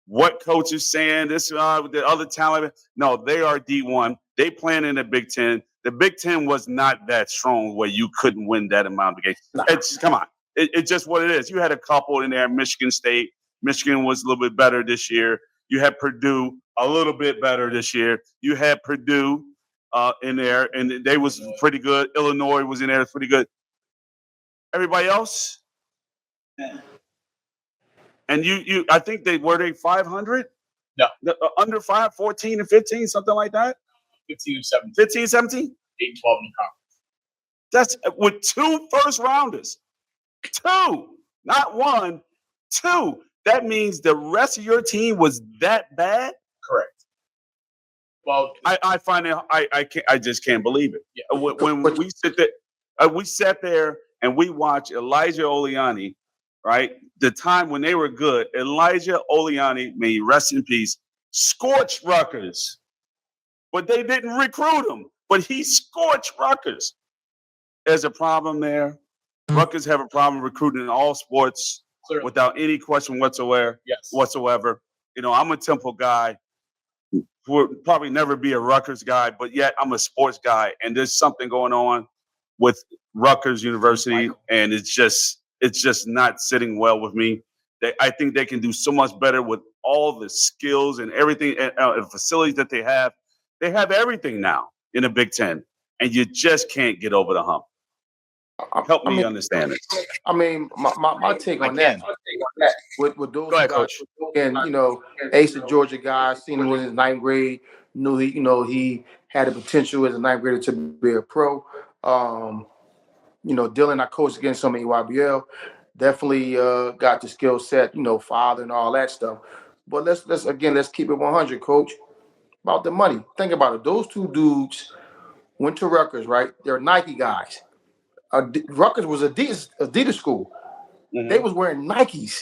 D: what coach is saying, this the other talent. No, they are D1. They playing in the Big Ten. The Big Ten was not that strong where you couldn't win that amount of games. Come on. It's just what it is. You had a couple in there. Michigan State. Michigan was a little bit better this year. You had Purdue a little bit better this year. You had Purdue in there, and they was pretty good. Illinois was in there, pretty good. Everybody else? And you I think they 500?
C: No.
D: Under 5, 14 and 15, something like that?
C: 15 and 17.
D: 15, 17?
C: 8 and 12 in the conference.
D: That's with 2 first rounders. 2, not 1, 2. That means the rest of your team was that bad?
C: Correct. Well,
D: I find it. I just can't believe it.
C: Yeah.
D: When we sat there and we watched Elijah Oliani, right? The time when they were good, Elijah Oliani, may he rest in peace, scorched Rutgers, but they didn't recruit him. But he scorched Rutgers. There's a problem there. Rutgers have a problem recruiting in all sports. Clearly. Without any question whatsoever.
C: Yes.
D: Whatsoever. I'm a Temple guy. Would probably never be a Rutgers guy, but yet I'm a sports guy, and there's something going on with Rutgers University, and it's it's just not sitting well with me. I think they can do so much better with all the skills and everything and facilities that they have. They have everything now in the Big Ten, and you just can't get over the hump. Help me understand it.
E: I mean, my take on that with those
C: Go ahead,
E: guys,
C: Coach.
E: and Ace, the Georgia guy, seen him in his ninth grade, knew he had the potential as a ninth grader to be a pro. Dylan, I coached against him at EYBL, definitely got the skill set, father and all that stuff. But let's keep it 100, Coach. About the money. Think about it. Those two dudes went to Rutgers, right? They're Nike guys. Rutgers was Adidas school.
D: Mm-hmm.
E: They was wearing Nikes.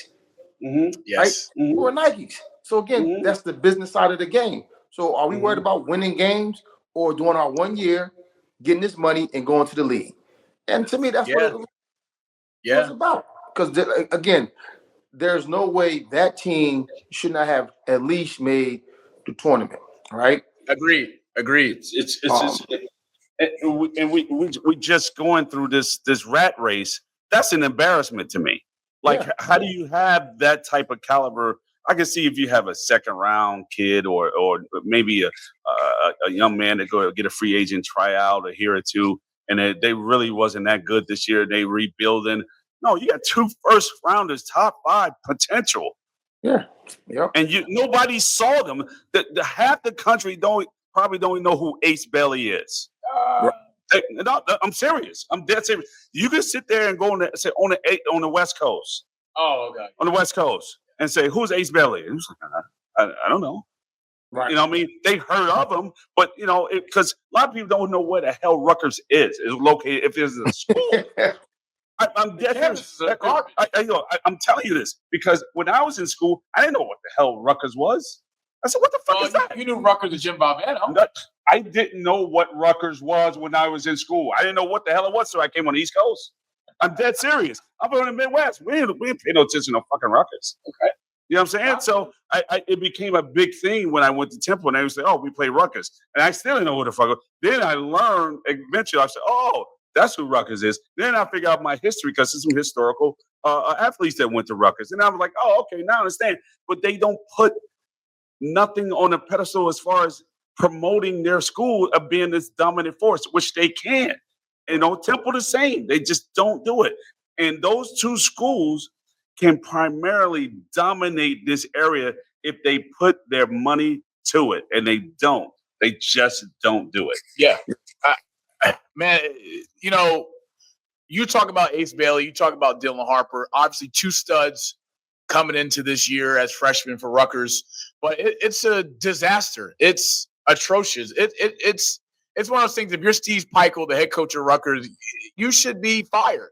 D: Mm-hmm.
C: Yes.
E: Right?
D: Mm-hmm.
E: They were Nikes. So again, that's the business side of the game. So are we worried about winning games or doing our 1 year, getting this money and going to the league? And to me, that's what it's about. Because again, there's no way that team should not have at least made the tournament, right?
C: Agreed.
D: We just going through this rat race. That's an embarrassment to me. Like, how do you have that type of caliber? I can see if you have a second round kid or maybe a young man that go get a free agent tryout a year or two, and they really wasn't that good this year. They rebuilding. No, you got 2 first rounders, top 5 potential.
E: Yeah. Yep.
D: And nobody saw them. The half the country probably don't even know who Ace Bailey is. No, I'm serious. I'm dead serious. You can sit there and go on the West Coast.
C: Oh, okay.
D: On the West Coast and say, who's Ace Bailey? And I don't know.
E: Right.
D: You know what I mean? They heard of him, but because a lot of people don't know where the hell Rutgers is located if there's a school. I'm dead serious. I'm telling you this because when I was in school, I didn't know what the hell Rutgers was. I said, what the fuck is that?
C: You knew Rutgers and Jim Valvano.
D: I didn't know what Rutgers was when I was in school. I didn't know what the hell it was, so I came on the East Coast. I'm dead serious. I'm from the Midwest. We didn't pay no attention to fucking Rutgers. Okay. You know what I'm saying? So it became a big thing when I went to Temple, and they would say, oh, we play Rutgers. And I still didn't know who the fuck it was. Then I learned eventually. I said, oh, that's who Rutgers is. Then I figured out my history because there's some historical athletes that went to Rutgers. And I was like, oh, okay, now I understand. But they don't put nothing on a pedestal as far as promoting their school of being this dominant force, which they can. Temple the same. They just don't do it. And those 2 schools can primarily dominate this area if they put their money to it. And they don't. They just don't do it.
C: Yeah. Man, you talk about Ace Bailey, you talk about Dylan Harper, obviously 2 studs coming into this year as freshmen for Rutgers, but it's a disaster. It's atrocious. It's one of those things. If you're Steve Peichel, the head coach of Rutgers, you should be fired,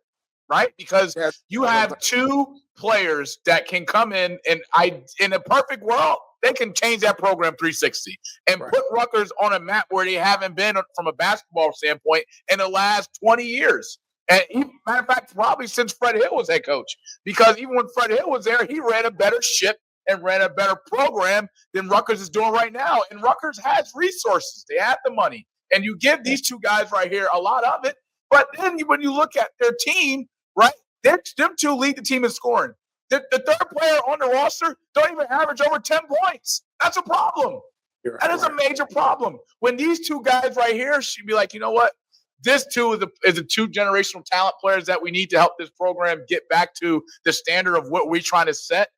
C: right? Because you have 2 players that can come in and in a perfect world, they can change that program 360 and put Rutgers on a map where they haven't been from a basketball standpoint in the last 20 years. And matter of fact, probably since Fred Hill was head coach, because even when Fred Hill was there, he ran a better ship and ran a better program than Rutgers is doing right now. And Rutgers has resources. They have the money. And you give these 2 guys right here a lot of it. But then when you look at their team, right, them 2 lead the team in scoring. The third player on the roster don't even average over 10 points. That's a problem. That is a major problem. When these 2 guys right here should be like, you know what? This too is a 2 generational talent players that we need to help this program get back to the standard of what we're trying to set.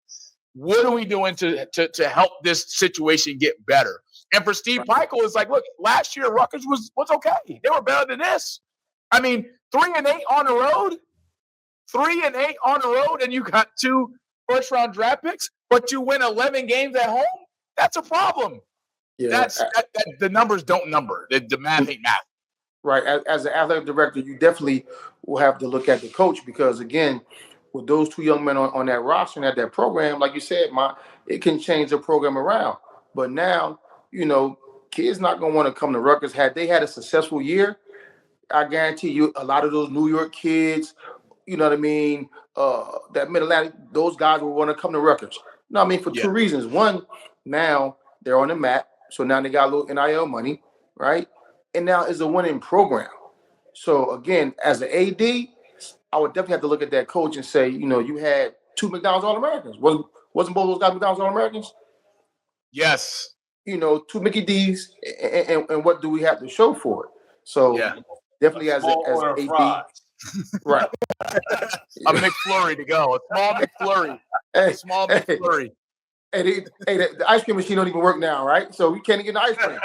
C: What are we doing to help this situation get better? And for Steve Peichel, it's like, look, last year Rutgers was okay. They were better than this. I mean, 3-8 on the road. 3-8 on the road, and you got 2 first-round draft picks, but you win 11 games at home. That's a problem. Yeah, the numbers don't number. The math ain't math.
E: Right. As an athletic director, you definitely will have to look at the coach because, again, with those 2 young men on that roster and at that program, like you said, it can change the program around. But now, kids not going to want to come to Rutgers. Had they had a successful year, I guarantee you a lot of those New York kids, you know what I mean, that Mid-Atlantic, those guys will want to come to Rutgers. No, I mean, for 2 reasons. One, now they're on the map, so now they got a little NIL money, right? And now it's a winning program. So, again, as an AD, I would definitely have to look at that coach and say, you had 2 McDonald's All-Americans. Wasn't both those guys McDonald's All-Americans?
C: Yes.
E: 2 Mickey D's, and what do we have to show for it? So definitely as AD, right?
C: A McFlurry to go. A small McFlurry.
E: Hey,
C: a small McFlurry.
E: Hey, the ice cream machine don't even work now, right? So we can't get the ice cream.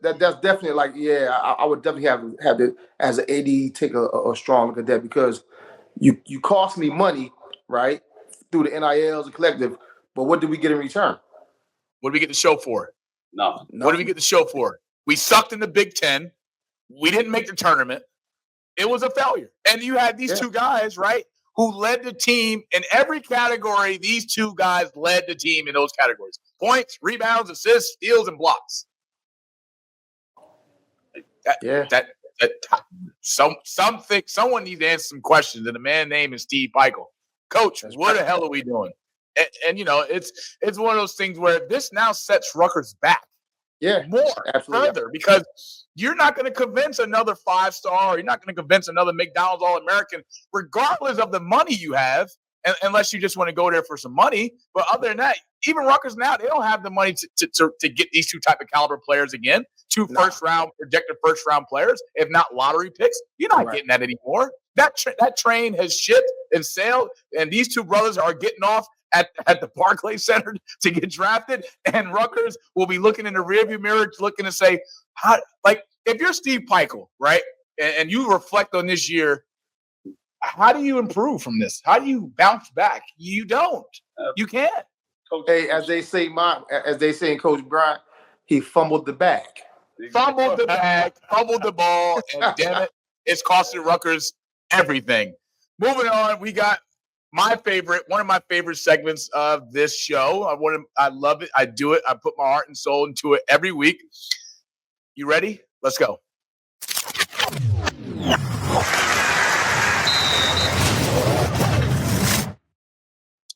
E: That's definitely like, I would definitely have to, as an AD, take a strong look at that, because you cost me money, right, through the NILs and collective, but what did we get in return?
C: What do we get to show for it?
D: No.
C: What do we get to show for it? We sucked in the Big Ten. We didn't make the tournament. It was a failure. And you had these two guys, right, who led the team in every category. These two guys led the team in those categories: points, rebounds, assists, steals, and blocks. Someone needs to answer some questions, and the man's name is Steve Peichel. Coach, what the hell are we doing? And it's one of those things where this now sets Rutgers back further, because you're not going to convince another 5-star, or you're not going to convince another McDonald's All-American, regardless of the money you have, unless you just want to go there for some money. But other than that, even Rutgers now, they don't have the money to get these two type of caliber players again. Projected first round players, if not lottery picks. You're not getting that anymore. That train has shipped and sailed, and these two brothers are getting off at the Barclays Center to get drafted, and Rutgers will be looking in the rearview mirror, looking to say, if you're Steve Peichel, right, and you reflect on this year, how do you improve from this? How do you bounce back? You don't. You can't.
E: Hey, as they say in Coach Bryant, he fumbled the bag.
C: Fumbled the bag, fumbled the ball, and damn it, it's costing Rutgers everything. Moving on, we got one of my favorite segments of this show. I love it. I do it. I put my heart and soul into it every week. You ready? Let's go.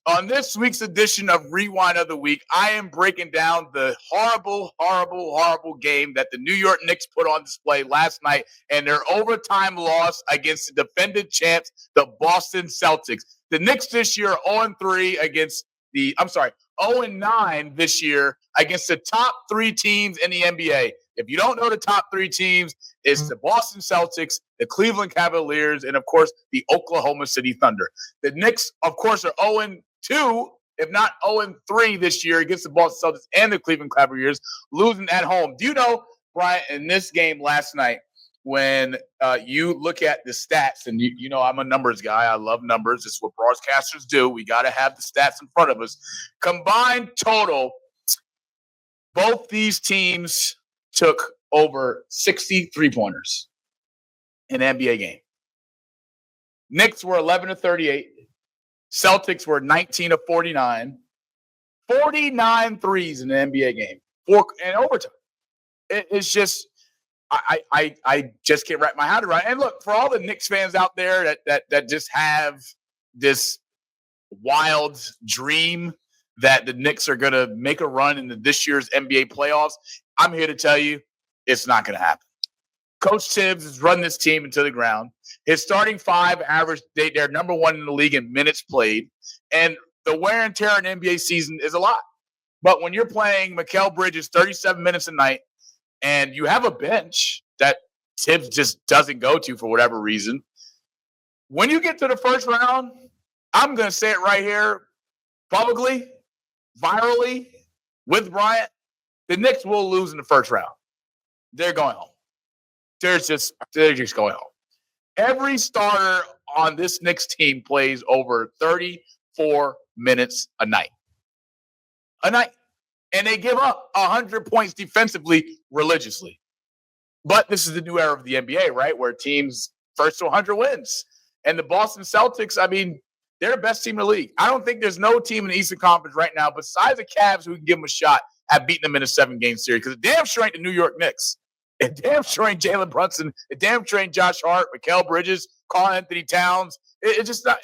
C: On this week's edition of Rewind of the Week, I am breaking down the horrible, horrible, horrible game that the New York Knicks put on display last night and their overtime loss against the defending champs, the Boston Celtics. The Knicks this year are 0-3 against 0-9 this year against the top 3 teams in the NBA. If you don't know the top 3 teams, it's the Boston Celtics, the Cleveland Cavaliers, and, of course, the Oklahoma City Thunder. The Knicks, of course, are 0-2, if not 0-3 this year against the Boston Celtics and the Cleveland Cavaliers, losing at home. Do you know, Bryant, in this game last night, when you look at the stats, and you know I'm a numbers guy. I love numbers. It's what broadcasters do. We got to have the stats in front of us. Combined total, both these teams took over 60 three-pointers in an NBA game. Knicks were 11-38. Celtics were 19-49. 49 threes in an NBA game. 4 in overtime. It's just I just can't wrap my head around it. And look, for all the Knicks fans out there that just have this wild dream that the Knicks are going to make a run in this year's NBA playoffs, I'm here to tell you it's not going to happen. Coach Tibbs has run this team into the ground. His starting 5 average, they're number 1 in the league in minutes played. And the wear and tear in the NBA season is a lot. But when you're playing Mikal Bridges 37 minutes a night, and you have a bench that Tibbs just doesn't go to for whatever reason, when you get to the first round, I'm going to say it right here, publicly, virally, with Bryant, the Knicks will lose in the first round. They're going home. They're just going home. Every starter on this Knicks team plays over 34 minutes a night. And they give up 100 points defensively religiously. But this is the new era of the NBA, right, where teams first to 100 wins. And the Boston Celtics, I mean, they're the best team in the league. I don't think there's no team in the Eastern Conference right now besides the Cavs who can give them a shot at beating them in a 7-game series, because it damn sure ain't the New York Knicks. It damn sure ain't Jalen Brunson. It damn sure ain't Josh Hart, Mikal Bridges, Karl Anthony Towns. It's just not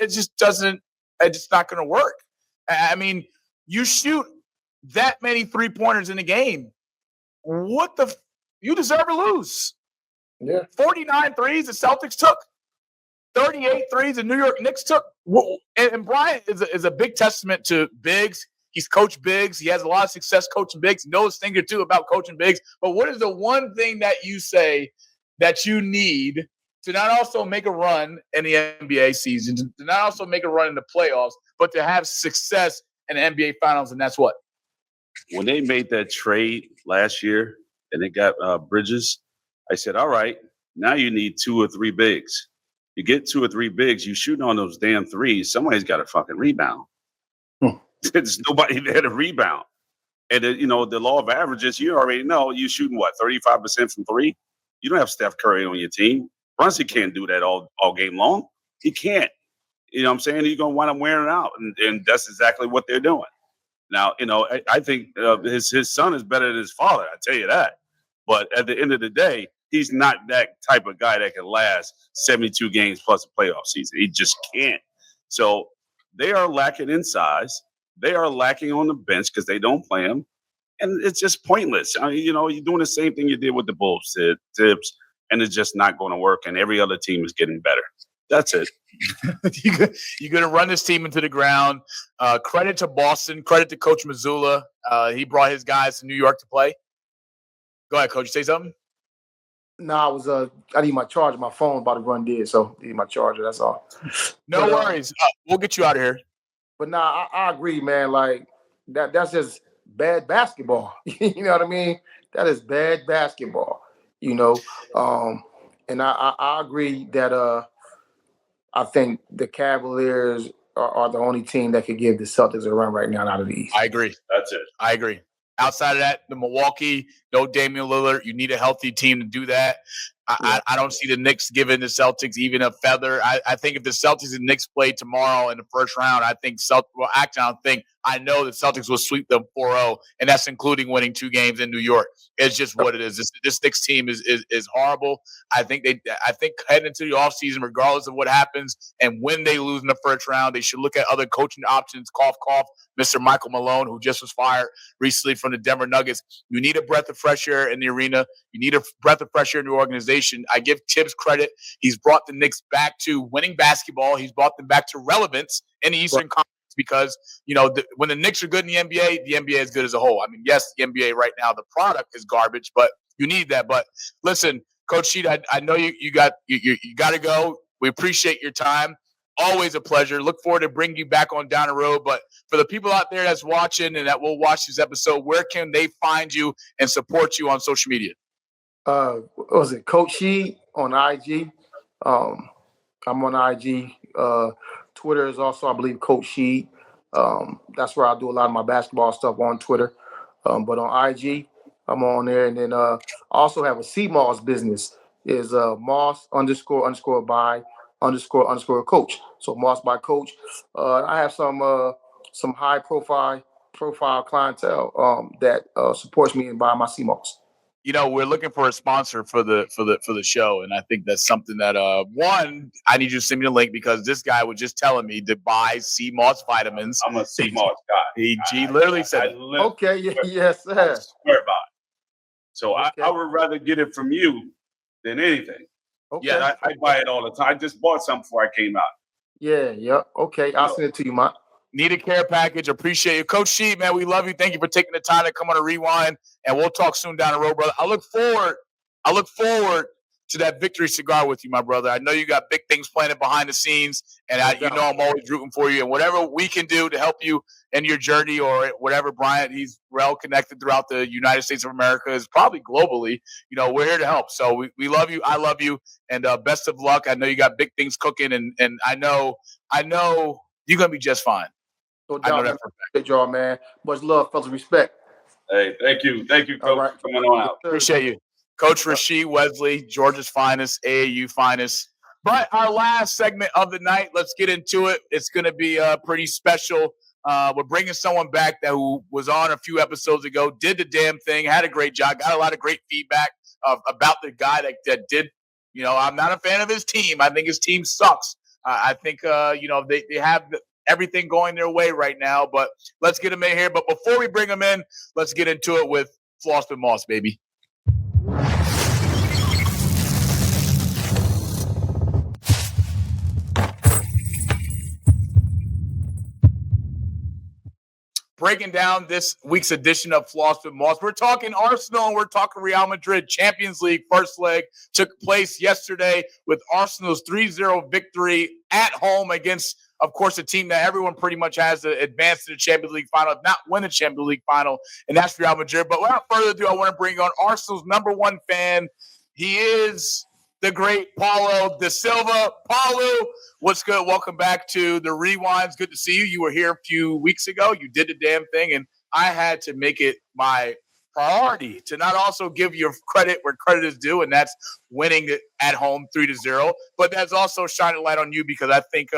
C: going to work. I mean, you shoot that many three-pointers in a game, you deserve to lose.
E: Yeah.
C: 49 threes the Celtics took. 38 threes the New York Knicks took. And Bryant is a big testament to bigs. He's coached bigs. He has a lot of success coaching bigs. He knows a thing or two about coaching bigs. But what is the one thing that you say that you need to not also make a run in the NBA season, to not also make a run in the playoffs, but to have success in the NBA Finals? And that's what?
D: When they made that trade last year and they got Bridges, I said, all right, now you need 2 or 3 bigs. You get 2 or 3 bigs, you shooting on those damn threes, somebody's got to fucking rebound. There's nobody there to rebound. And, the law of averages, you already know you're shooting, 35% from 3? You don't have Steph Curry on your team. Brunson can't do that all game long. He can't. You know what I'm saying? He's going to wind up wearing it out. And that's exactly what they're doing. Now, I think his son is better than his father. I tell you that. But at the end of the day, he's not that type of guy that can last 72 games plus a playoff season. He just can't. So they are lacking in size. They are lacking on the bench because they don't play him. And it's just pointless. I mean, you're doing the same thing you did with the Bulls, Tibbs, and it's just not going to work. And every other team is getting better. That's it.
C: You're going to run this team into the ground. Credit to Boston. Credit to Coach Mazzulla. He brought his guys to New York to play. Go ahead, Coach. Say something.
E: No, I need my charger. My phone about to run dead, so I need my charger. That's all.
C: No worries. We'll get you out of here.
E: But I agree, man. Like that's just bad basketball. You know what I mean? That is bad basketball. And I agree that I think the Cavaliers are the only team that could give the Celtics a run right now out of the East.
C: I agree.
D: That's it.
C: I agree. Outside of that, the Milwaukee, no Damian Lillard. You need a healthy team to do that. I don't see the Knicks giving the Celtics even a feather. I think if the Celtics and Knicks play tomorrow in the first round, I think I know the Celtics will sweep them 4-0, and that's including winning 2 games in New York. It's just what it is. This Knicks team is horrible. I think heading into the offseason, regardless of what happens, and when they lose in the first round, they should look at other coaching options. Cough, cough. Mr. Michael Malone, who just was fired recently from the Denver Nuggets. You need a breath of fresh air in the arena. You need a breath of fresh air in your organization. I give Tibbs credit. He's brought the Knicks back to winning basketball. He's brought them back to relevance in the Eastern Conference because, when the Knicks are good in the NBA is good as a whole. I mean, yes, the NBA right now, the product is garbage, but you need that. But listen, Coach Rasheed, I know you got to go. We appreciate your time. Always a pleasure. Look forward to bringing you back on down the road. But for the people out there that's watching and that will watch this episode, where can they find you and support you on social media?
E: What was it? Coach Rasheed on IG. I'm on IG. Twitter is also, I believe, Coach Rasheed. That's where I do a lot of my basketball stuff on Twitter. But on IG, I'm on there. And then I also have a CMOS business. Is Moss __ by _ coach. So Moss by Coach. I have some high profile clientele that supports me and buy my CMOS.
C: We're looking for a sponsor for the show, and I think that's something that one, I need you to send me the link because this guy was just telling me to buy CMOS vitamins.
D: I'm a CMOS guy.
C: He literally said,
E: "Okay, yes, sir."
D: I swear by it. So
E: okay.
D: I would rather get it from you than anything.
E: Okay.
D: Yeah, I buy it all the time. I just bought some before I came out.
E: Yeah. Okay, I'll send it to you, Mike.
C: Need a care package. Appreciate you. Coach Rasheed, man, we love you. Thank you for taking the time to come on a rewind, and we'll talk soon down the road, brother. I look forward to that victory cigar with you, my brother. I know you got big things planning behind the scenes, and I'm always rooting for you. And whatever we can do to help you in your journey or whatever, Bryant, he's well connected throughout the United States of America, is probably globally. We're here to help. So we love you. I love you. And best of luck. I know you got big things cooking, and I know you're going to be just fine.
E: No doubt, I know that for a fact. Good job, man. Much love, fellas. Respect.
D: Hey, thank you. Thank you, Coach,
E: right.
D: for coming on out.
C: Appreciate you. Coach Rasheed Wesley, Georgia's finest, AAU finest. But our last segment of the night, let's get into it. It's going to be pretty special. We're bringing someone back who was on a few episodes ago, did the damn thing, had a great job, got a lot of great feedback about the guy that did. I'm not a fan of his team. I think his team sucks. I think, they have everything going their way right now. But let's get him in here. But before we bring him in, let's get into it with Flossman Moss, baby. breaking down this week's edition of Floss with Moss. We're talking Arsenal and we're talking Real Madrid. Champions League first leg took place yesterday with Arsenal's 3-0 victory at home against, of course, a team that everyone pretty much has to advance to the Champions League final, if not win the Champions League final, and that's Real Madrid. But without further ado, I want to bring on Arsenal's number one fan. He is the great Paulo Dasilva. Paulo, what's good? Welcome back to the Rewinds. Good to see you. You were here a few weeks ago. You did the damn thing, and I had to make it my priority to not also give you credit where credit is due, and that's winning at home 3-0. But that's also shining light on you because I think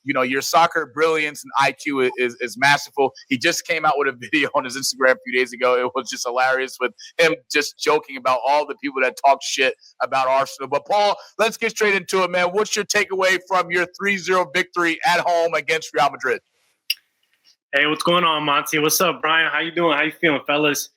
C: your soccer brilliance and IQ is masterful. He just came out with a video on his Instagram a few days ago. It was just hilarious with him just joking about all the people that talk shit about Arsenal. But, Paul, let's get straight into it, man. What's your takeaway from your 3-0 victory at home against Real Madrid?
F: Hey, what's going on, Monty? What's up, Bryant? How you doing? How you feeling, fellas?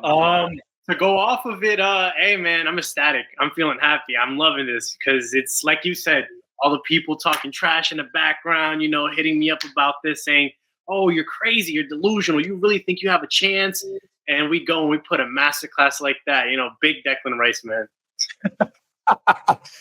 F: To go off of it, hey, man, I'm ecstatic. I'm feeling happy. I'm loving this because it's like you said, all the people talking trash in the background, hitting me up about this, saying, oh, you're crazy, you're delusional, you really think you have a chance? And we go and we put a masterclass like that, big Declan Rice, man.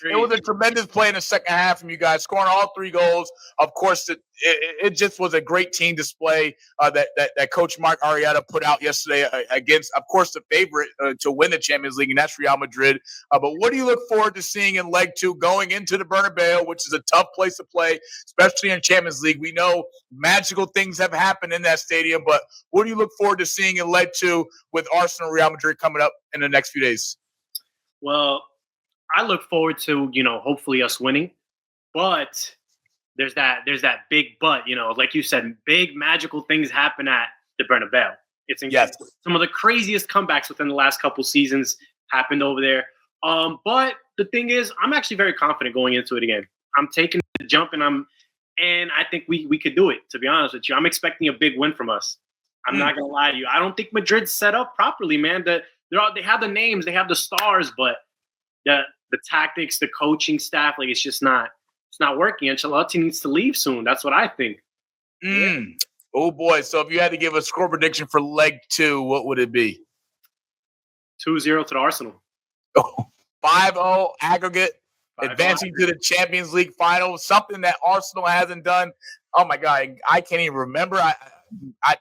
C: It was a tremendous play in the second half from you guys, scoring all 3 goals. Of course, it just was a great team display that Coach Mark Arrieta put out yesterday against, of course, the favorite to win the Champions League, and that's Real Madrid. But what do you look forward to seeing in leg 2 going into the Bernabeu, which is a tough place to play, especially in Champions League? We know magical things have happened in that stadium, but what do you look forward to seeing in leg 2 with Arsenal Real Madrid coming up in the next few days?
F: Well, I look forward to, hopefully us winning, but there's that big but, like you said, big magical things happen at the Bernabeu. It's incredible. Yes. Some of the craziest comebacks within the last couple seasons happened over there. But the thing is, I'm actually very confident going into it again. I'm taking the jump and I think we could do it, to be honest with you. I'm expecting a big win from us. I'm not going to lie to you. I don't think Madrid's set up properly, man. They have the names, they have the stars, but the tactics, the coaching staff, like it's not working. Ancelotti needs to leave soon. That's what I think.
C: Oh boy. So if you had to give a score prediction for leg 2, what would it be?
F: 2-0 to the Arsenal.
C: 5-0 aggregate,
F: 5-0
C: advancing to the Champions League final, something that Arsenal hasn't done. Oh my God. I can't even remember.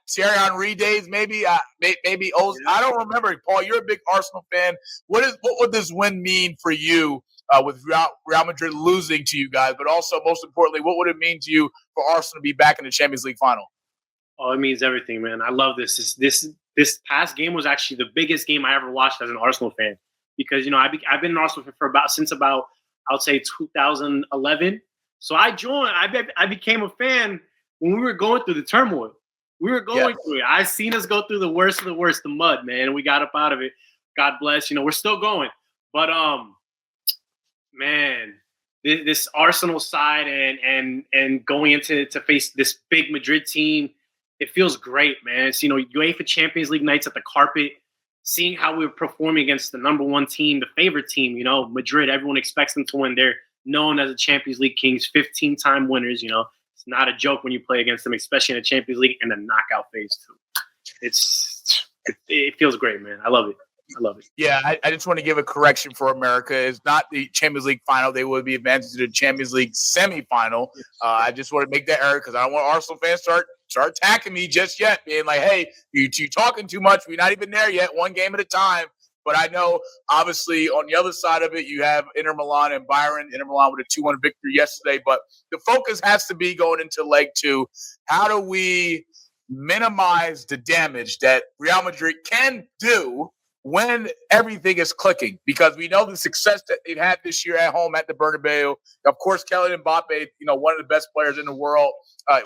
C: Thierry Henry days, maybe. Maybe. I don't remember. Paul, you're a big Arsenal fan. What would this win mean for you with Real Madrid losing to you guys? But also, most importantly, what would it mean to you for Arsenal to be back in the Champions League final?
F: Oh, it means everything, man. I love this. This past game was actually the biggest game I ever watched as an Arsenal fan because I've been an Arsenal fan since about I would say 2011. So I became a fan when we were going through the turmoil. We were going through it. I seen us go through the worst of the worst, the mud, man. We got up out of it. God bless. We're still going. But man, this Arsenal side and going into to face this big Madrid team, it feels great, man. It's UEFA Champions League nights at the carpet, seeing how we were performing against the number one team, the favorite team. Madrid. Everyone expects them to win. They're known as the Champions League kings, 15-time winners. It's not a joke when you play against them, especially in the Champions League and the knockout phase too. It feels great, man. I love it.
C: Yeah, I just want to give a correction for America. It's not the Champions League final. They will be advancing to the Champions League semifinal. I just want to make that error because I don't want Arsenal fans start attacking me just yet, being like, hey, you talking too much. We're not even there yet. One game at a time. But I know, obviously, on the other side of it, you have Inter Milan and Bayern. Inter Milan with a 2-1 victory yesterday. But the focus has to be going into leg 2. How do we minimize the damage that Real Madrid can do when everything is clicking? Because we know the success that they've had this year at home at the Bernabeu. Of course, Kylian Mbappe, one of the best players in the world.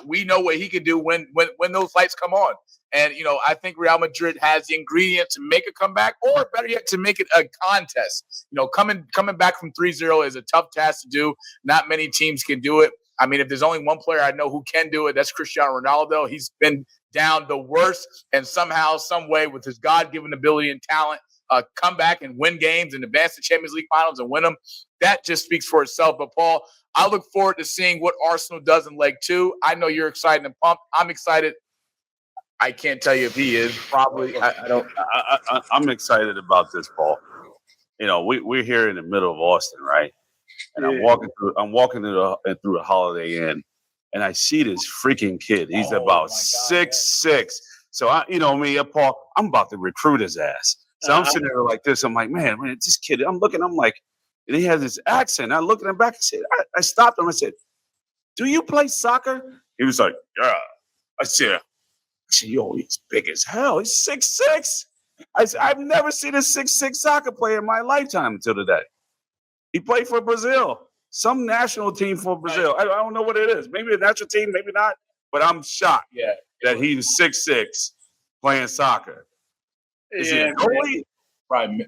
C: We know what he can do when those lights come on. And, I think Real Madrid has the ingredients to make a comeback, or better yet, to make it a contest. Coming back from 3-0 is a tough task to do. Not many teams can do it. I mean, if there's only one player I know who can do it, that's Cristiano Ronaldo. He's been down the worst, and somehow, some way, with his God-given ability and talent, come back and win games and advance to Champions League finals and win them. That just speaks for itself. But, Paul, I look forward to seeing what Arsenal does in leg 2. I know you're excited and pumped. I'm excited. I can't tell you if he is. Probably. I don't.
D: I'm excited about this, Paul. You know, we're here in the middle of Austin, right? And I'm walking through the Holiday Inn, and I see this freaking kid. He's about 6'6". So Paul, I'm about to recruit his ass. So I'm sitting there like this. I'm like, man, this kid. I'm like, and he has this accent. I look at him back. I stopped him. I said, "Do you play soccer?" He was like, "Yeah." I said, "Yo, he's big as hell. He's 6'6". I said, "I've never seen a 6'6" soccer player in my lifetime until today." He played for Brazil, some national team for Brazil. I don't know what it is. Maybe a national team, maybe not. But I'm shocked that he was 6'6" playing soccer. Is he a goalie?
C: Probably.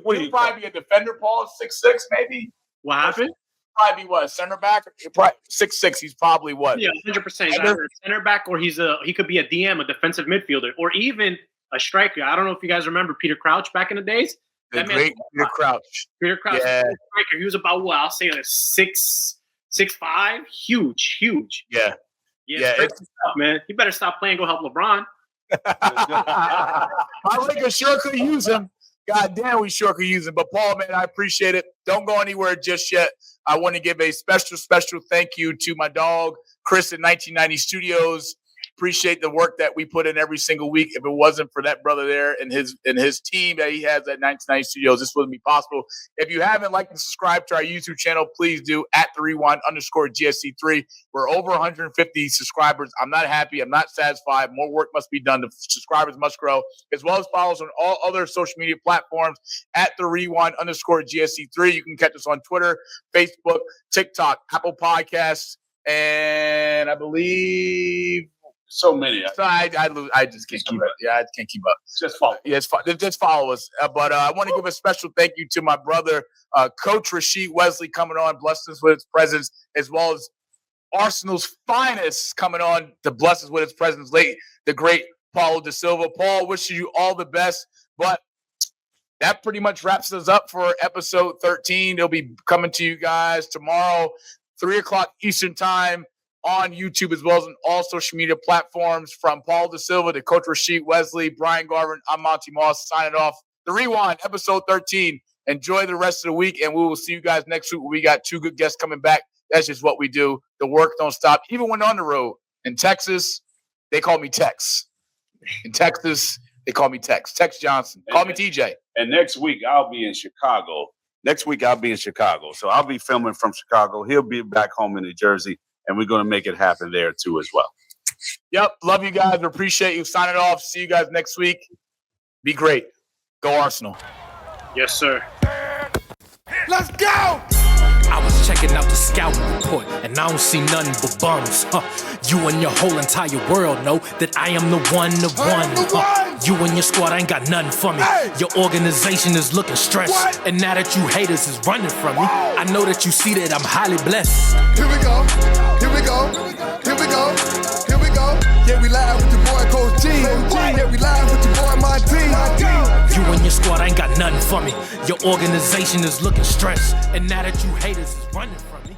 C: Would he probably be a defender, Paul? 6'6", maybe?
F: What happened?
C: Probably what, center back? Probably 6'6". He's probably what?
F: Yeah, 100%. He's either a center back or he could be a DM, a defensive midfielder, or even a striker. I don't know if you guys remember Peter Crouch back in the days.
C: The great Peter Crouch.
F: Peter Crouch, striker. He was about what? I'll say like 6'5", huge.
C: Yeah.
F: It's tough, man. You better stop playing. Go help LeBron.
C: I think we sure could use him. God damn, we sure could use him. But Paul, man, I appreciate it. Don't go anywhere just yet. I want to give a special thank you to my dog, Chris at 1990 Studios. Appreciate the work that we put in every single week. If it wasn't for that brother there and his team that he has at 1990 Studios, this wouldn't be possible. If you haven't liked and subscribed to our YouTube channel, please do at @3rewind_GSC3. We're over 150 subscribers. I'm not happy. I'm not satisfied. More work must be done. The subscribers must grow, as well as follow us on all other social media platforms at @3rewind_GSC3. You can catch us on Twitter, Facebook, TikTok, Apple Podcasts, and I believe
D: so many.
C: So I just can't keep up. Yeah, I can't keep up.
D: Just follow.
C: Yeah, just follow us. But I want to give a special thank you to my brother, Coach Rasheed Wesley, coming on, blessed us with his presence, as well as Arsenal's finest coming on to bless us with his presence late, the great Paulo Dasilva. Paul, wishing you all the best. But that pretty much wraps us up for episode 13. It'll be coming to you guys tomorrow, 3:00 Eastern time, on YouTube, as well as on all social media platforms. From Paulo Dasilva to Coach Rasheed Wesley, Bryant, Garvin, I'm Monty Moss, signing off. The Rewind, episode 13. Enjoy the rest of the week, and we will see you guys next week. We got 2 good guests coming back. That's just what we do. The work don't stop, even when on the road. In Texas, they call me Tex. In Texas, they call me Tex. Tex Johnson. Call me TJ.
D: And next week, I'll be in Chicago. So I'll be filming from Chicago. He'll be back home in New Jersey. And we're going to make it happen there, too, as well.
C: Yep. Love you guys. We appreciate you. Signing off. See you guys next week. Be great. Go Arsenal.
F: Yes, sir.
A: Let's go!
B: I was checking out the scouting report, and I don't see nothing but bums. You and your whole entire world know that I am the one. You and your squad ain't got nothing for me.
A: Hey.
B: Your organization is looking stressed.
A: What?
B: And now that you haters is running from me, I know that you see that I'm highly blessed.
A: Here we go. Yeah, we live with your boy Coach G. Yeah, we live with your boy Monty.
B: You and your squad ain't got nothing for me. Your organization is looking stressed. And now that you haters is running from me,